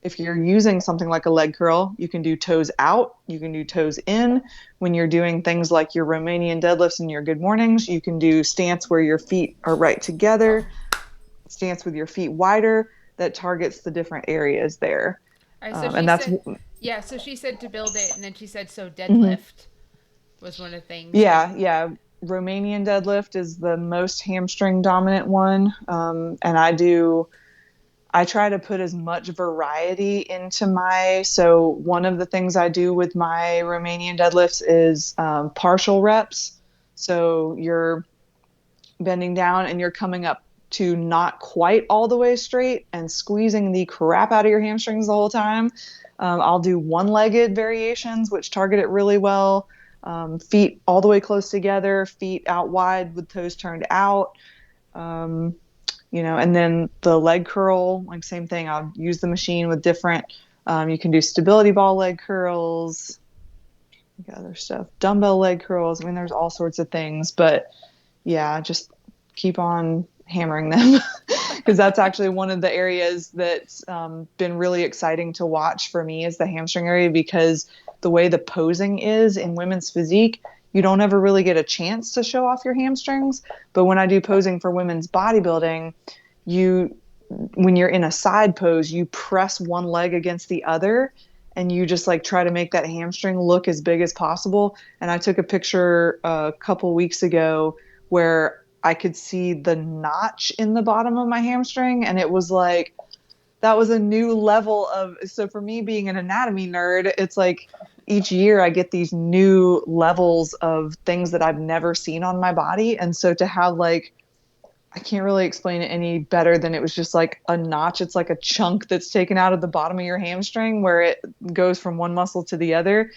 if you're using something like a leg curl, you can do toes out, you can do toes in. When you're doing things like your Romanian deadlifts and your good mornings, you can do stance where your feet are right together, stance with your feet wider, that targets the different areas there. All right, so she And that's, said, yeah, so she said to build it, and then she said, so mhm. deadlift was one of the things. Yeah. Romanian deadlift is the most hamstring dominant one. And I try to put as much variety into so one of the things I do with my Romanian deadlifts is partial reps. So you're bending down and you're coming up to not quite all the way straight and squeezing the crap out of your hamstrings the whole time. I'll do one-legged variations, which target it really well. Feet all the way close together, feet out wide with toes turned out. And then the leg curl, like same thing. I'll use the machine with different, you can do stability ball leg curls, other stuff, dumbbell leg curls. I mean, there's all sorts of things, but yeah, just keep on hammering them because that's actually one of the areas that's been really exciting to watch for me is the hamstring area, because the way the posing is in women's physique, you don't ever really get a chance to show off your hamstrings. But when I do posing for women's bodybuilding, when you're in a side pose, you press one leg against the other and you just like try to make that hamstring look as big as possible. And I took a picture a couple weeks ago where I could see the notch in the bottom of my hamstring. And it was like, that was a new level of, so for me being an anatomy nerd, it's like each year I get these new levels of things that I've never seen on my body. And so to have like, I can't really explain it any better than it was just like a notch. It's like a chunk that's taken out of the bottom of your hamstring where it goes from one muscle to the other.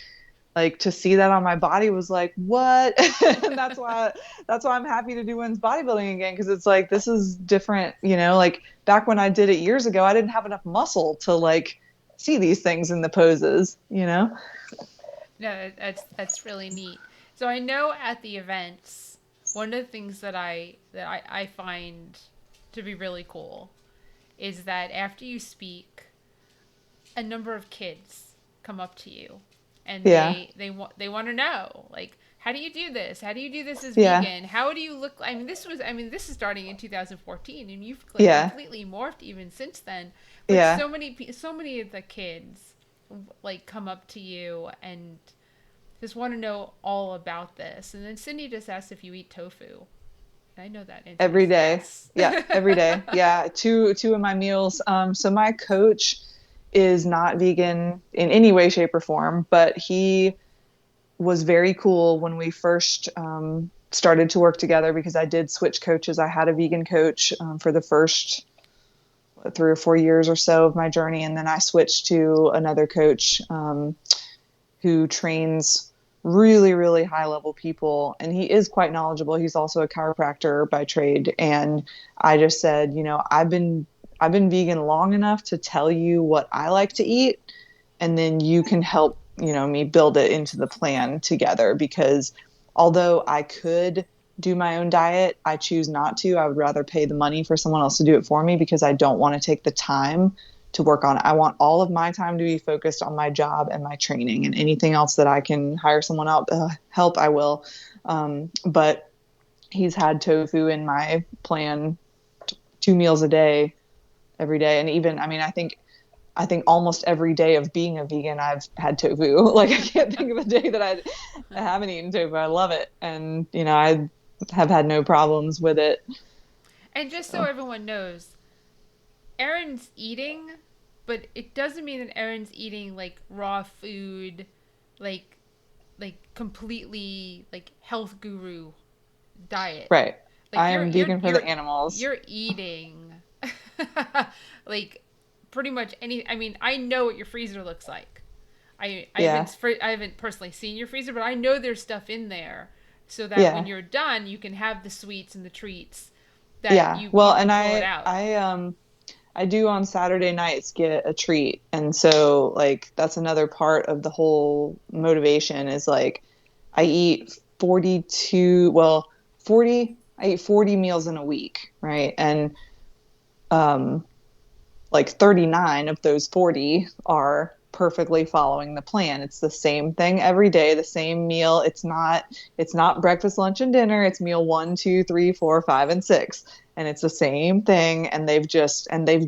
Like to see that on my body was like, what? And that's why I'm happy to do women's bodybuilding again. Cause it's like, this is different, like back when I did it years ago, I didn't have enough muscle to like see these things in the poses, No, that's really neat. So I know at the events, one of the things that I find to be really cool is that after you speak, a number of kids come up to you and they want to know, like, how do you do this? How do you do this as vegan? How do you look? This is starting in 2014 and you've completely morphed even since then. But so many of the kids like come up to you and just want to know all about this. And then Cindy just asked if you eat tofu. I know that every day. Yes. Yeah, every day. Yeah, two of my meals. So my coach is not vegan in any way, shape, or form, but he was very cool when we first started to work together, because I did switch coaches. I had a vegan coach for the first 3 or 4 years or so of my journey, and then I switched to another coach who trains really, really high level people. And he is quite knowledgeable. He's also a chiropractor by trade. And I just said, I've been vegan long enough to tell you what I like to eat. And then you can help, me build it into the plan together, because although I could do my own diet, I choose not to. I would rather pay the money for someone else to do it for me, because I don't want to take the time to work on it. I want all of my time to be focused on my job and my training, and anything else that I can hire someone out help, I will. But he's had tofu in my plan 2 meals a day, every day. And even, I think almost every day of being a vegan, I've had tofu. Like I can't think of a day that I haven't eaten tofu. I love it. And, I have had no problems with it. And just so everyone knows, Erin's eating, but it doesn't mean that Erin's eating like raw food, like completely like health guru diet. Right. Like I am vegan for the animals. You're eating like pretty much I know what your freezer looks like. I haven't personally seen your freezer, but I know there's stuff in there so that when you're done, you can have the sweets and the treats that you well, can and pull it out. I do on Saturday nights get a treat. And so like, that's another part of the whole motivation is like, I eat 40 meals in a week. Right. And, like 39 of those 40 are perfectly following the plan. It's the same thing every day, the same meal. It's not breakfast, lunch, and dinner. It's meal 1, 2, 3, 4, 5, and 6. And it's the same thing. And they've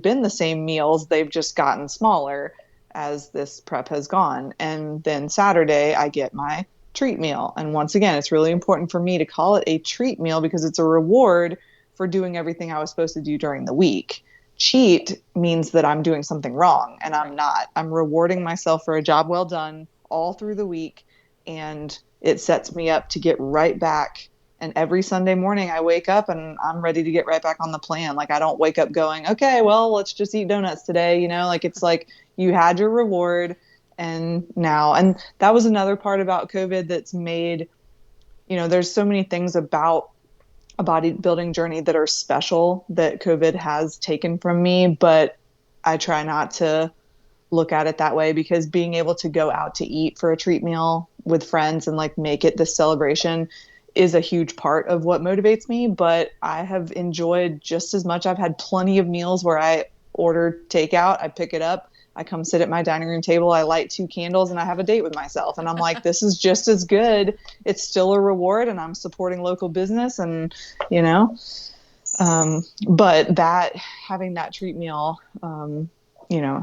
been the same meals. They've just gotten smaller as this prep has gone. And then Saturday I get my treat meal. And once again, it's really important for me to call it a treat meal because it's a reward for doing everything I was supposed to do during the week. Cheat means that I'm doing something wrong, and I'm not. I'm rewarding myself for a job well done all through the week, and it sets me up to get right back And every Sunday morning I wake up and I'm ready to get right back on the plan. Like I don't wake up going, okay, well, let's just eat donuts today. Like it's like you had your reward and now, and that was another part about COVID that's made, there's so many things about a bodybuilding journey that are special that COVID has taken from me, but I try not to look at it that way, because being able to go out to eat for a treat meal with friends and like make it this celebration is a huge part of what motivates me. But I have enjoyed just as much. I've had plenty of meals where I order takeout, I pick it up, I come sit at my dining room table, I light 2 candles, and I have a date with myself. And I'm like, this is just as good. It's still a reward, and I'm supporting local business, and but that having that treat meal,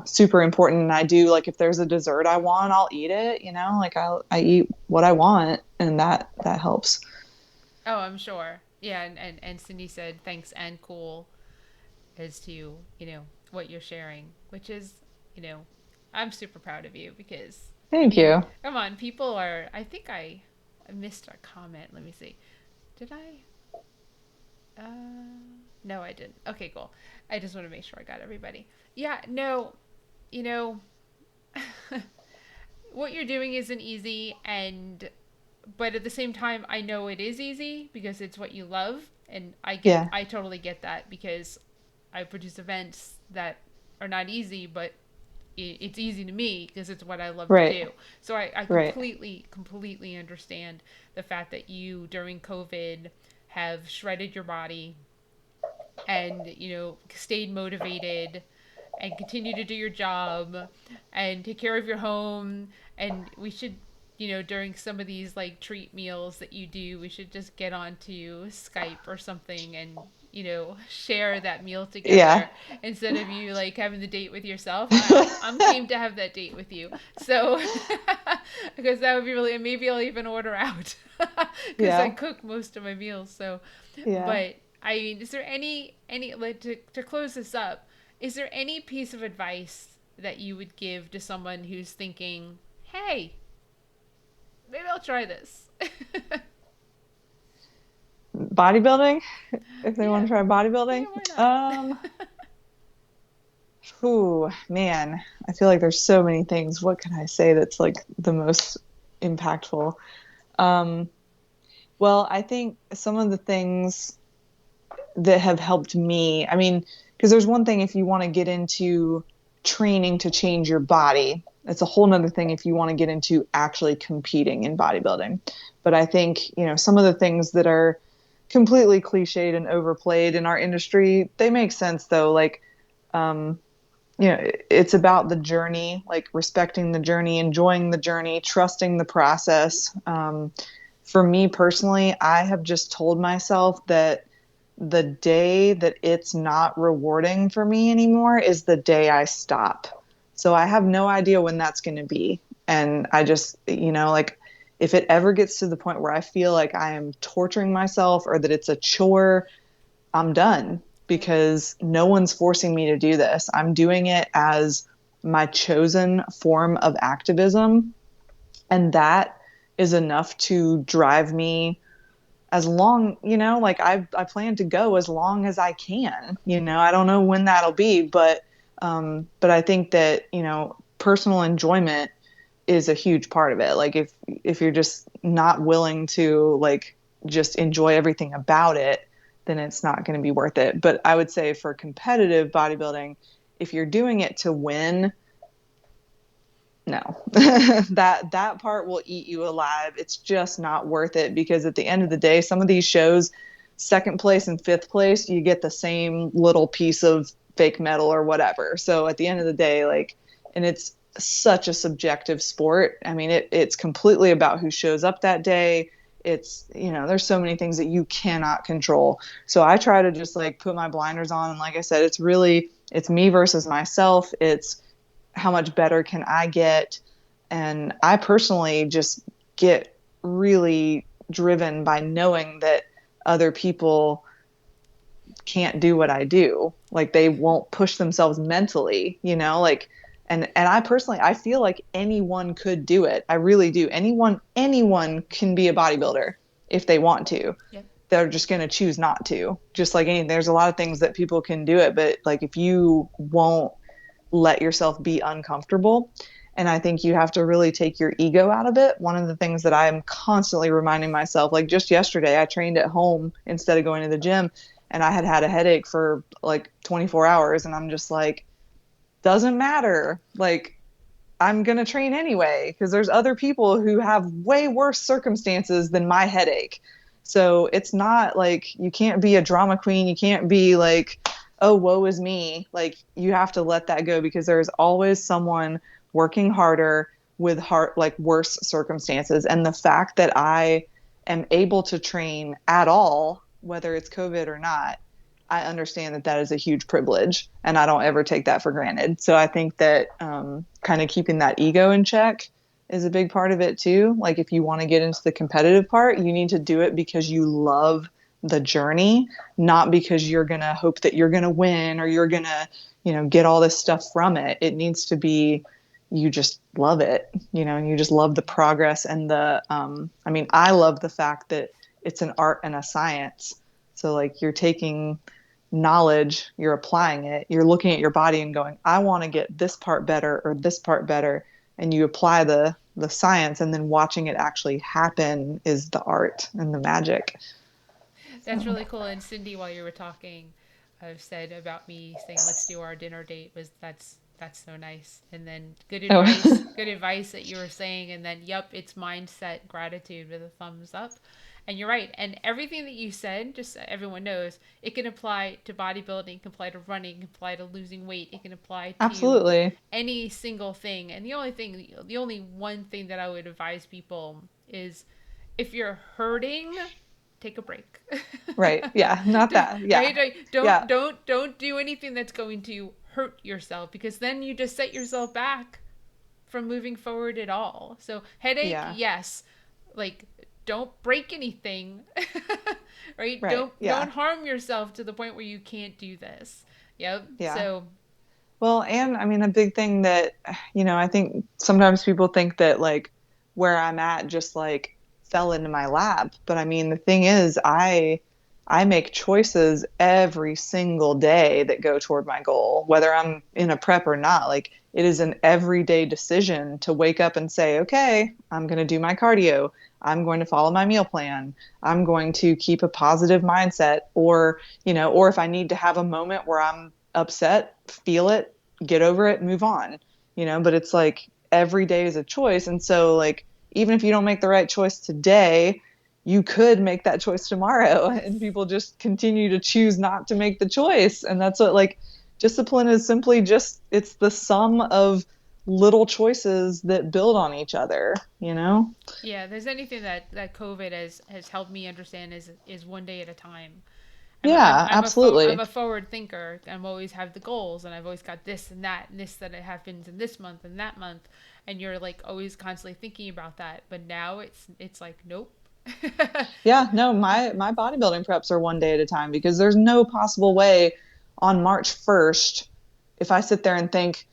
super important. And I do, like, if there's a dessert I want, I'll eat it, like I eat what I want, and that helps. Oh, I'm sure. Yeah, and Cindy said thanks and cool as to, what you're sharing, which is, I'm super proud of you because, Thank you. come on, people are, I think I missed a comment. Let me see. Did I? No, I didn't. Okay, cool. I just want to make sure I got everybody. Yeah, no, you know, what you're doing isn't easy, but at the same time, I know it is easy because it's what you love, and Yeah. I totally get that because I produce events that are not easy, but it's easy to me because it's what I love to Right. do. So I Right. completely understand the fact that you during COVID have shredded your body and, stayed motivated and continue to do your job and take care of your home. And we should, during some of these like treat meals that you do, we should just get onto Skype or something and, share that meal Yeah. together instead of you like having the date with yourself. I'm game to have that date with you. So, because that would be really, and maybe I'll even order out because I Yeah. cook most of my meals. So, Yeah. but I mean, is there any like to close this up? Is there any piece of advice that you would give to someone who's thinking, "Hey, maybe I'll try this"? Bodybuilding, if they want Yeah, to try yeah, bodybuilding. why not? Um, Ooh, man, I feel like there's so many things. What can I say that's like the most impactful? Um, well, I think some of the things that have helped me, I mean, because there's one thing if you want to get into training to change your body. It's a whole nother thing if you want to get into actually competing in bodybuilding. But I think, some of the things that are completely cliched and overplayed in our industry, they make sense though. Like, um, it's about the journey, like respecting the journey, enjoying the journey, trusting the process. For me personally, I have just told myself that the day that it's not rewarding for me anymore is the day I stop. So I have no idea when that's going to be. And I just, like if it ever gets to the point where I feel like I am torturing myself or that it's a chore, I'm done, Yeah. because no one's forcing me to do this. I'm doing it as my chosen form of activism. And that is enough to drive me as long, like I plan to go as long as I can. I don't know when that'll be, but I think that, personal enjoyment is a huge part of it. Like if you're just not willing to like just enjoy everything about it, then it's not going to be worth it. But I would say for competitive bodybuilding, if you're doing it to win, no, that part will eat you alive. It's just not worth it, because at the end of the day, some of these shows, second place and fifth place, you get the same little piece of fake medal or whatever. So at the end of the day, like, and it's such a subjective sport. I mean, it's completely about who shows up that day. It's, there's so many things that you cannot control. So I try to just like put my blinders on. And like I said, it's me versus myself. It's how much better can I get? And I personally just get really driven by knowing that other people can't do what I do. Like they won't push themselves mentally, like, and I personally, I feel like anyone could do it. I really do. Anyone can be a bodybuilder if they want to. Yeah. they're just going to choose not to. Just like anything, there's a lot of things that people can do it, but like if you won't let yourself be uncomfortable, and I think you have to really take your ego out of it. One of the things that I'm constantly reminding myself, like just yesterday, I trained at home instead of going to the gym, and I had had a headache for like 24 hours, and I'm just like, doesn't matter. Like, I'm going to train anyway because there's other people who have way worse circumstances than my headache. So it's not like you can't be a drama queen. You can't be like, oh, woe is me. Like, you have to let that go because there's always someone working harder with like worse circumstances. And the fact that I am able to train at all, whether it's COVID or not, I understand that that is a huge privilege, and I don't ever take that for granted. So I think that kind of keeping that ego in check is a big part of it too. Like if you want to get into the competitive part, you need to do it because you love the journey, not because you're going to hope that you're going to win or you're going to, get all this stuff from it. It needs to be, you just love it, and you just love the progress and I love the fact that it's an art and a science. So like you're taking knowledge, you're applying it, you're looking at your body and going, I want to get this part better or this part better. And you apply the science, and then watching it actually happen is the art and the magic. That's So. really cool. And Cindy, while you were talking, said about me saying, let's do our dinner date, was that's so nice. And then good advice, Oh. good advice that you were saying. And then, yep, it's mindset gratitude with a thumbs up. And you're right. And everything that you said, just so everyone knows, it can apply to bodybuilding, it can apply to running, it can apply to losing weight, it can apply to Absolutely. any single thing. And the only one thing that I would advise people is if you're hurting, take a break. Right. Yeah. Not that. Yeah. Right? Don't Yeah. don't do anything that's going to hurt yourself, because then you just set yourself back from moving forward at all. So headache, Yeah. yes. Like, don't break anything. Right? Right. Don't Yeah. harm yourself to the point where you can't do this. Yep. Yeah. So Well, and I mean, a big thing that, I think sometimes people think that like where I'm at just like fell into my lap. But I mean, the thing is, I make choices every single day that go toward my goal, whether I'm in a prep or not. Like it is an everyday decision to wake up and say, okay, I'm going to do my cardio. I'm going to follow my meal plan. I'm going to keep a positive mindset, or if I need to have a moment where I'm upset, feel it, get over it, move on, but it's like every day is a choice. And so like, even if you don't make the right choice today, you could make that choice tomorrow, and people just continue to choose not to make the choice. And that's what like discipline is, simply just, it's the sum of little choices that build on each other. yeah, there's anything that COVID has helped me understand is one day at a time. Yeah, I'm absolutely. a forward thinker. I'm always have the goals, and I've always got this and this that it happens in this month and that month, and you're like always constantly thinking about that. But now it's like nope. Yeah, no, my bodybuilding preps are one day at a time because there's no possible way on March 1st, if I sit there and think,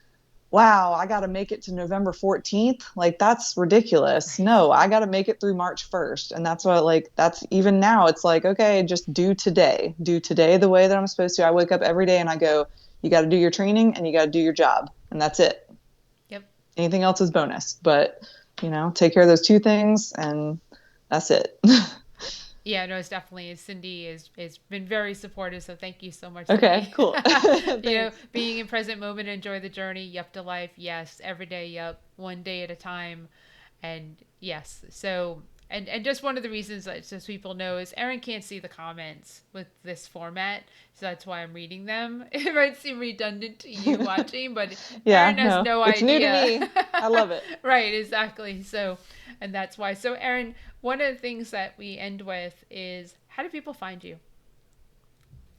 wow, I got to make it to November 14th, like that's ridiculous. Right. No, I got to make it through March 1st. And that's what, like, that's even now, it's like, okay, just do today. Do today the way that I'm supposed to. I wake up every day and I go, you got to do your training and you got to do your job. And that's it. Yep. Anything else is bonus. But, take care of those two things and that's it. Yeah, no, it's definitely. Cindy is been very supportive, so thank you so much, Okay, Cindy. cool. Thanks. Being in present moment, enjoy the journey. Yep to life, yes. Every day, yep. One day at a time, and yes. So, and just one of the reasons that just people know is Erin can't see the comments with this format, so that's why I'm reading them. It might seem redundant to you watching, but Yeah, Erin has no, no it's new to idea. me. I love it. Right, exactly. So, and that's why. So, Erin, one of the things that we end with is how do people find you?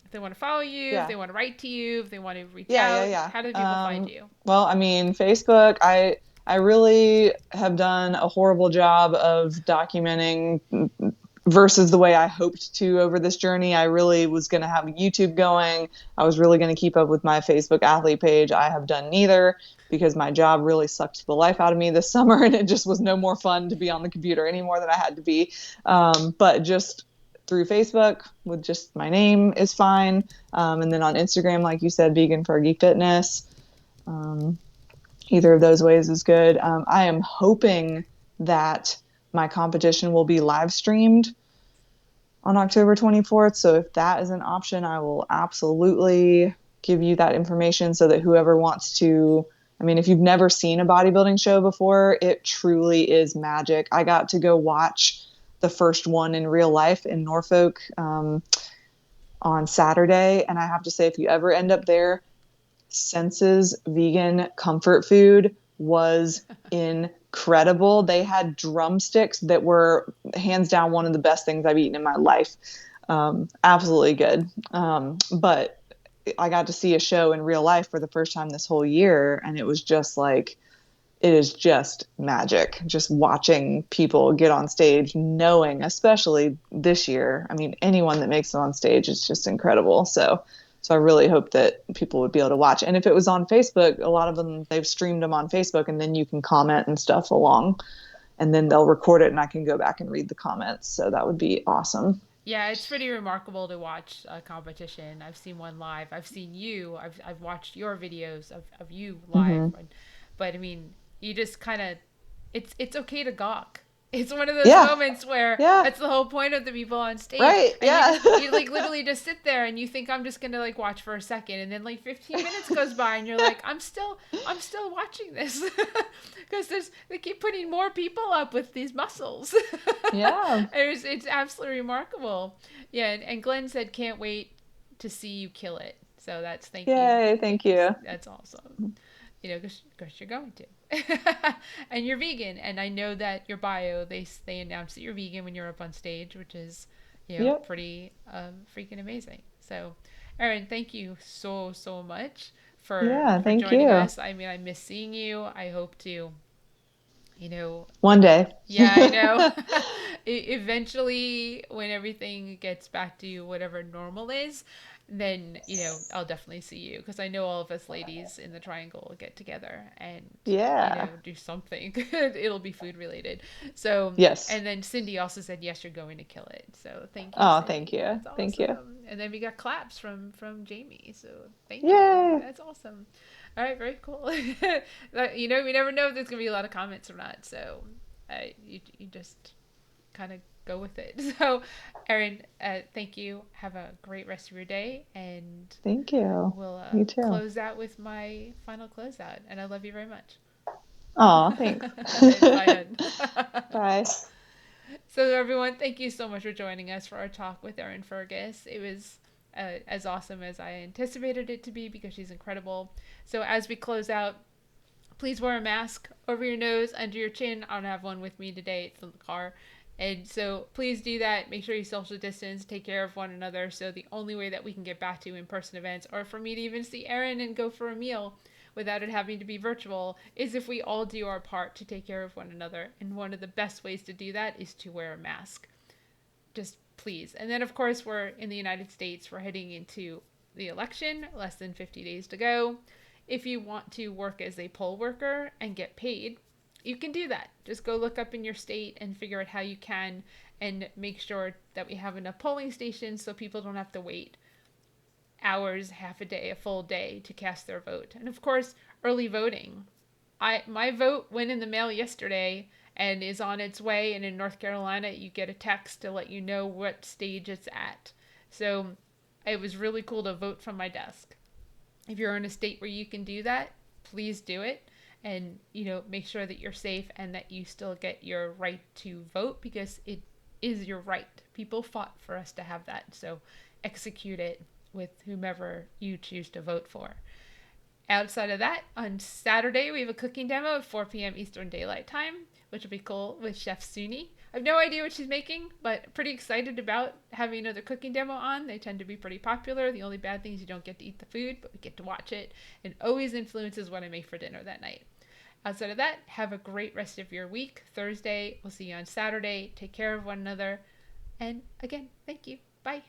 If they want to follow you, if Yeah. they want to write to you, if they want to reach Yeah, out, yeah, how do people yeah. find you? Well, I mean, Facebook, I really have done a horrible job of documenting versus the way I hoped to over this journey. I really was going to have YouTube going. I was really going to keep up with my Facebook athlete page. I have done neither because my job really sucked the life out of me this summer, and it just was no more fun to be on the computer anymore than I had to be. But just through Facebook with just my name is fine. And then on Instagram, like you said, Vegan Fergie Fitness. Um, Either of those ways is good. I am hoping that my competition will be live streamed on October 24th. So if that is an option, I will absolutely give you that information so that whoever wants to, I mean, if you've never seen a bodybuilding show before, it truly is magic. I got to go watch the first one in real life in Norfolk on Saturday. And I have to say, if you ever end up there, Sense's vegan comfort food was incredible. They had drumsticks that were hands down one of the best things I've eaten in my life. Absolutely good. But I got to see a show in real life for the first time this whole year, and it was just like, it is just magic. Just watching people get on stage, knowing, especially this year, I mean, anyone that makes it on stage is just incredible. So I really hope that people would be able to watch. And if it was on Facebook, a lot of them, they've streamed them on Facebook, and then you can comment and stuff along, and then they'll record it and I can go back and read the comments. So that would be awesome. Yeah, it's pretty remarkable to watch a competition. I've seen one live. I've seen you. I've watched your videos of you live. Mm-hmm. But I mean, you just kind of, it's okay to gawk. It's one of those Yeah. moments where Yeah. that's the whole point of the people on stage. Right. And Yeah. you like literally just sit there and you think I'm just gonna like watch for a second, and then like 15 minutes goes by and you're like, I'm still watching this because they keep putting more people up with these muscles. Yeah. It's absolutely remarkable. Yeah, and Glenn said can't wait to see you kill it. So that's thank you. Yay. Thank you. That's awesome. Because you're going to, and you're vegan, and I know that your bio they announced that you're vegan when you're up on stage, which is Yep. pretty freaking amazing. So, Erin, thank you so much Yeah. for Thank joining you. us. I mean, I miss seeing you. I hope to, you know, One day. yeah, I know. Eventually, when everything gets back to whatever normal is, then, I'll definitely see you because I know all of us ladies in the triangle will get together and, Yeah. do something. It'll be food related. So, Yes. and then Cindy also said, yes, you're going to kill it. So thank you, Oh, thank Cindy. you. That's Thank you. awesome. And then we got claps from Jamie. So thank you. Yay. That's awesome. All right, very cool. We never know if there's going to be a lot of comments or not. So you just kind of go with it. So, Erin, thank you. Have a great rest of your day, and Thank you. we'll You too. close out with my final closeout. And I love you very much. Oh, thanks. Bye. Bye. So, everyone, thank you so much for joining us for our talk with Erin Fergus. It was as awesome as I anticipated it to be because she's incredible. So, as we close out, please wear a mask over your nose, under your chin. I don't have one with me today. It's in the car. And so please do that. Make sure you social distance, take care of one another. So the only way that we can get back to in-person events, or for me to even see Erin and go for a meal without it having to be virtual, is if we all do our part to take care of one another. And one of the best ways to do that is to wear a mask. Just please. And then, of course, we're in the United States. We're heading into the election, less than 50 days to go. If you want to work as a poll worker and get paid, you can do that. Just go look up in your state and figure out how you can, and make sure that we have enough polling stations so people don't have to wait hours, half a day, a full day to cast their vote. And of course, early voting. My vote went in the mail yesterday and is on its way, and in North Carolina you get a text to let you know what stage it's at. So it was really cool to vote from my desk. If you're in a state where you can do that, please do it. And, make sure that you're safe and that you still get your right to vote, because it is your right. People fought for us to have that. So execute it with whomever you choose to vote for. Outside of that, on Saturday, we have a cooking demo at 4 p.m. Eastern Daylight Time, which will be cool, with Chef Suni. I have no idea what she's making, but pretty excited about having another cooking demo on. They tend to be pretty popular. The only bad thing is you don't get to eat the food, but we get to watch it. It always influences what I make for dinner that night. Outside of that, have a great rest of your week. Thursday, we'll see you on Saturday. Take care of one another. And again, thank you. Bye.